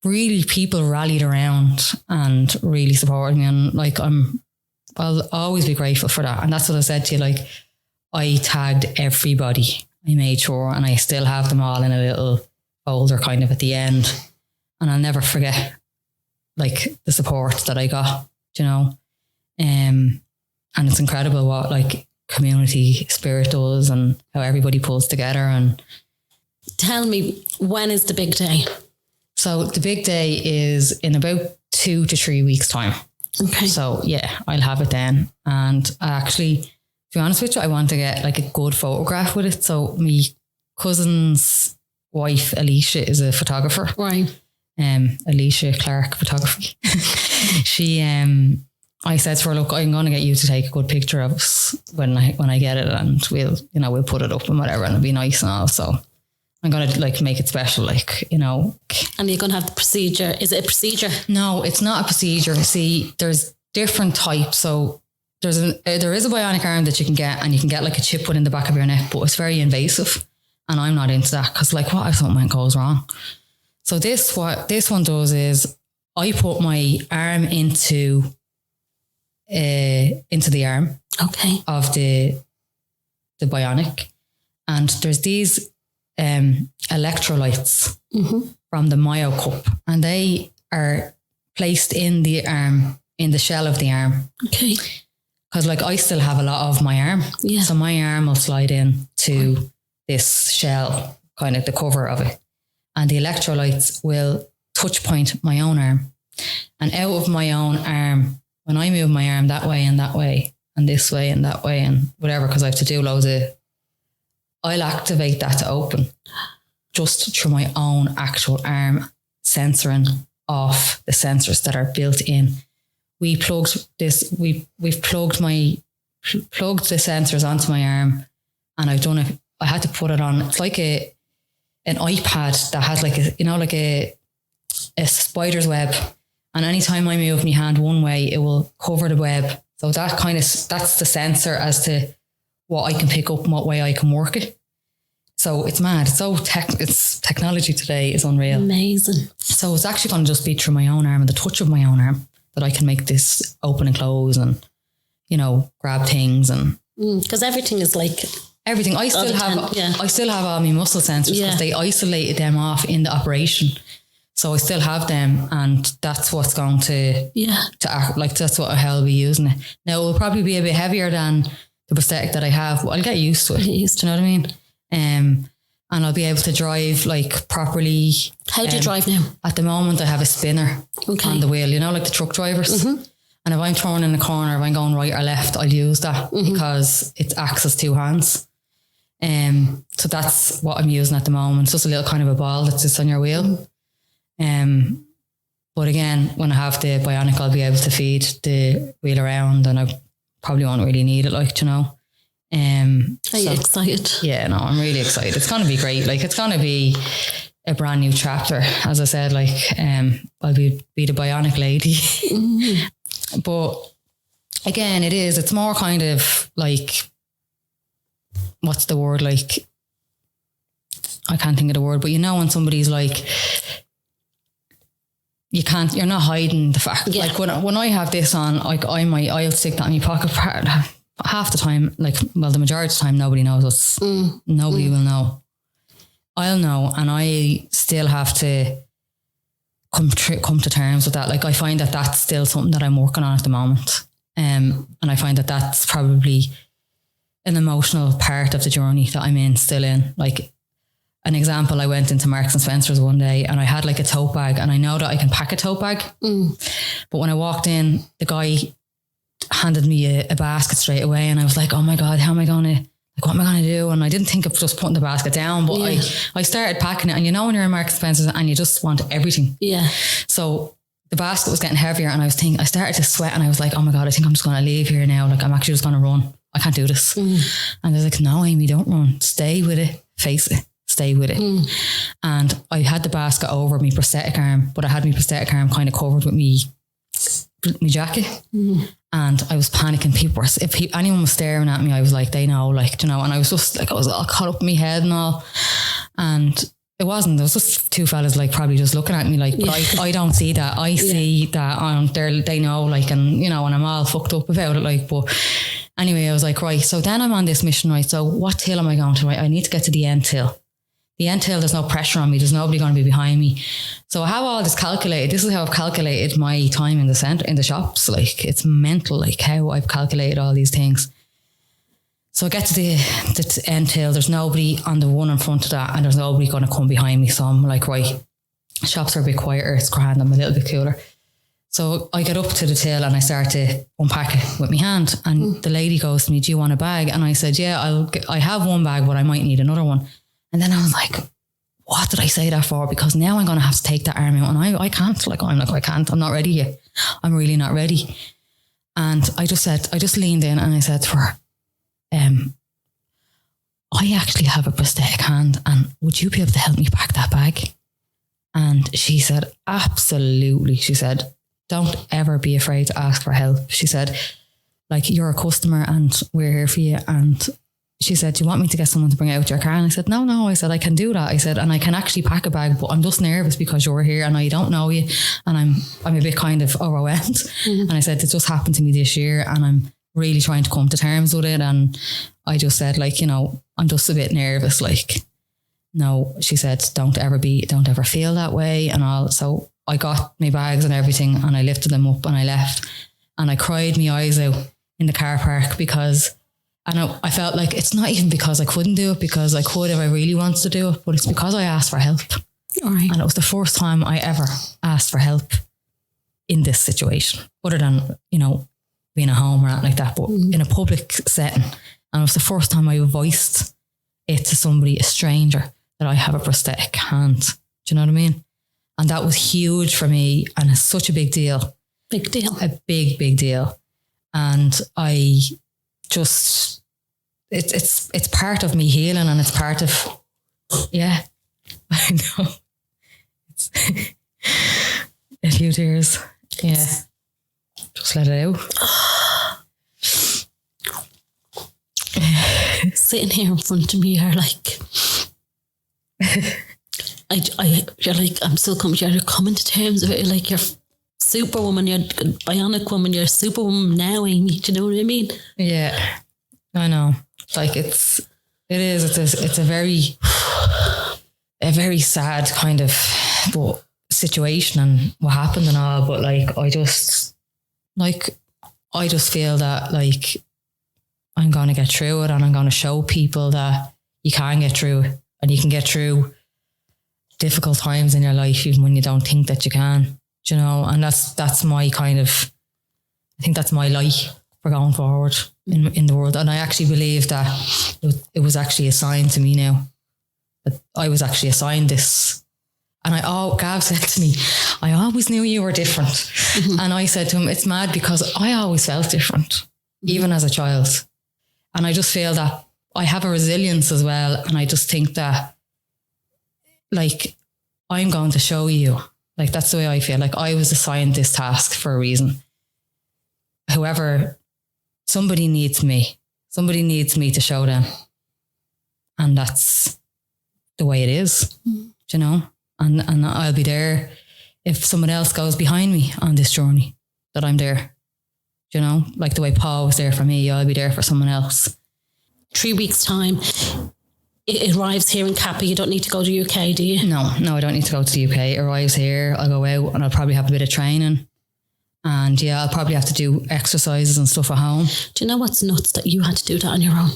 really people rallied around and really supported me. And like, I'll always be grateful for that. And that's what I said to you, like, I tagged everybody. I made sure, and I still have them all in a little folder kind of at the end. And I'll never forget like the support that I got, and it's incredible what like community spirit does and how everybody pulls together. And tell me, when is the big day? So the big day is in about 2 to 3 weeks time. Okay. So yeah, I'll have it then. And I actually, to be honest with you, I want to get like a good photograph with it. So my cousin's wife, Alicia, is a photographer. Right. Alicia Clark Photography. She, I said to her, look, I'm going to get you to take a good picture of us when I get it, and we'll put it up and whatever, and it'll be nice and all. So I'm going to like make it special, like, And you're going to have the procedure. Is it a procedure? No, it's not a procedure. See, there's different types. So there is a bionic arm that you can get, and you can get like a chip put in the back of your neck, but it's very invasive. And I'm not into that, because like, what if something goes wrong? So what this one does is I put my arm into the arm of the bionic, and there's these electrolytes from the Myo cup, and they are placed in the arm, in the shell of the arm. Okay. Because like I still have a lot of my arm. Yeah. So my arm will slide in to this shell, kind of the cover of it. And the electrolytes will touch point my own arm. And out of my own arm, when I move my arm that way, and this way and that way and whatever, because I have to do loads of, I'll activate that to open just through my own actual arm, censoring off the sensors that are built in. We've plugged the sensors onto my arm, and I've done it. I had to put it on. It's like an iPad that has like a spider's web. And anytime I move my hand one way, it will cover the web. So that's the sensor as to what I can pick up and what way I can work it. So it's mad. It's technology today is unreal. Amazing. So it's actually going to just be through my own arm and the touch of my own arm that I can make this open and close and, you know, grab things and. Because everything is like. Everything. I still have all my muscle sensors because they isolated them off in the operation. So I still have them, and that's what's going to act like. That's what I'll be using it. Now it will probably be a bit heavier than the prosthetic that I have, but I'll get used to it. Do you know what I mean? And I'll be able to drive like properly. How do you drive now? At the moment, I have a spinner on the wheel. You know, like the truck drivers. Mm-hmm. And if I'm thrown in a corner, if I'm going right or left, I'll use that because it acts as two hands. So that's what I'm using at the moment. It's just a little kind of a ball that sits on your wheel. But again, when I have the bionic, I'll be able to feed the wheel around, and I probably won't really need it, like, you know. Are you excited? Yeah, no, I'm really excited. It's going to be great. Like, it's going to be a brand new chapter. As I said, like, I'll be the bionic lady. Mm-hmm. But again, it's more kind of like, what's the word? Like, I can't think of the word, but you know, when somebody's like, you're not hiding the fact. Yeah. Like when I have this on, like I'll stick that in my pocket half the time, like, well, the majority of the time, nobody knows us. Nobody will know. I'll know. And I still have to come to terms with that. Like, I find that that's still something that I'm working on at the moment. And I find that that's probably an emotional part of the journey that I'm still in. Like, an example, I went into Marks and Spencer's one day and I had like a tote bag, and I know that I can pack a tote bag. But when I walked in, the guy handed me a basket straight away, and I was like, oh my God, what am I going to do? And I didn't think of just putting the basket down, but I started packing it. And you know, when you're in Marks and Spencer's and you just want everything. Yeah. So the basket was getting heavier, and I started to sweat, and I was like, oh my God, I think I'm just going to leave here now. Like, I'm actually just going to run. I can't do this. And they're like, no, Amy, don't run. Stay with it. Face it. Stay with it. And I had the basket over my prosthetic arm, but I had my prosthetic arm kind of covered with me jacket. And I was panicking. If anyone was staring at me, I was like, they know, like, you know, and I was just like, I was all caught up in my head and all. And it wasn't, there was just two fellas like probably just looking at me like, but I don't see that. I see that they know, like, and you know, and I'm all fucked up about it, like, but anyway, I was like, right, so then I'm on this mission, right? So what hill am I going to? Right, I need to get to the end hill. The end hill, there's no pressure on me. There's nobody going to be behind me. So how all this calculated, this is how I've calculated my time in the centre, in the shops. Like, it's mental, like how I've calculated all these things. So I get to the end hill. There's nobody on the one in front of that, and there's nobody going to come behind me. So I'm like, right, shops are a bit quieter. It's grand. I'm a little bit cooler. So I get up to the till and I start to unpack it with my hand. And the lady goes to me, do you want a bag? And I said, yeah, I have one bag, but I might need another one. And then I was like, what did I say that for? Because now I'm going to have to take that arm out, and I can't. Like, I'm like, I can't. I'm not ready yet. I'm really not ready. And I just leaned in and I said to her, I actually have a prosthetic hand, and would you be able to help me pack that bag? And she said, absolutely. She said, don't ever be afraid to ask for help. She said, like, you're a customer and we're here for you. And she said, do you want me to get someone to bring it out your car? And I said, no. I said, I can do that. I said, and I can actually pack a bag, but I'm just nervous because you're here and I don't know you. And I'm a bit kind of overwhelmed. And I said, it just happened to me this year and I'm really trying to come to terms with it. And I just said, like, you know, I'm just a bit nervous. Like, no, she said, don't ever feel that way and all. So I got my bags and everything and I lifted them up and I left and I cried my eyes out in the car park because I felt like it's not even because I couldn't do it, because I could if I really wanted to do it, but it's because I asked for help. All right. And it was the first time I ever asked for help in this situation, other than, you know, being at home or anything like that, but in a public setting. And it was the first time I voiced it to somebody, a stranger, that I have a prosthetic hand. Do you know what I mean? And that was huge for me, and it's such a big deal. Big deal. A big, big deal. And I just, it's part of me healing, and it's part of, yeah, I know. It's a few tears. Yeah. Just let it out. Sitting here in front of me, you're like, you're like, I'm still coming to terms with it. Like, you're superwoman, you're bionic woman, you're superwoman now, Amy. Do you know what I mean? Yeah, I know. Like it's a very sad kind of situation and what happened and all. But like, I just feel that like I'm going to get through it, and I'm going to show people that you can get through it, and you can get through difficult times in your life even when you don't think that you can, you know. And that's my kind of, I think that's my light for going forward in the world. And I actually believe that it was actually a sign to me now that I was actually assigned this. And Gav said to me, I always knew you were different. Mm-hmm. And I said to him, it's mad because I always felt different, even as a child. And I just feel that I have a resilience as well. And I just think that, like, I'm going to show you. Like, that's the way I feel. Like, I was assigned this task for a reason. However, somebody needs me. Somebody needs me to show them. And that's the way it is, you know? And I'll be there if someone else goes behind me on this journey, that I'm there. You know, like the way Paul was there for me, I'll be there for someone else. 3 weeks' time, it arrives here in Kappa. You don't need to go to UK, do you? No, I don't need to go to the UK. It arrives here, I'll go out and I'll probably have a bit of training. And yeah, I'll probably have to do exercises and stuff at home. Do you know what's nuts? That you had to do that on your own.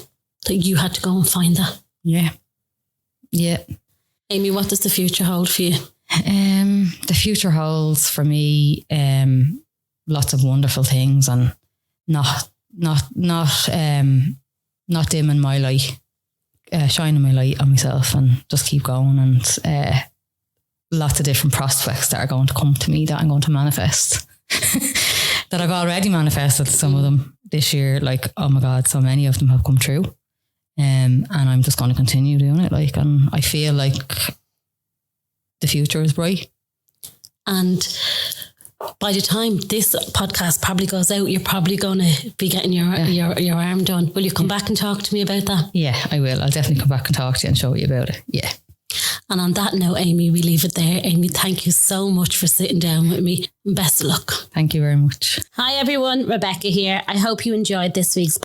That you had to go and find that. Yeah. Amy, what does the future hold for you? The future holds for me lots of wonderful things, and not dimming my light, shining my light on myself, and just keep going, and lots of different prospects that are going to come to me that I'm going to manifest. That I've already manifested some of them this year. Like, oh my God, so many of them have come true. And I'm just going to continue doing it. Like, and I feel like the future is bright. And by the time this podcast probably goes out, you're probably going to be getting your arm done. Will you come back and talk to me about that? Yeah, I will. I'll definitely come back and talk to you and show you about it. Yeah. And on that note, Amy, we leave it there. Amy, thank you so much for sitting down with me. Best of luck. Thank you very much. Hi everyone, Rebecca here. I hope you enjoyed this week's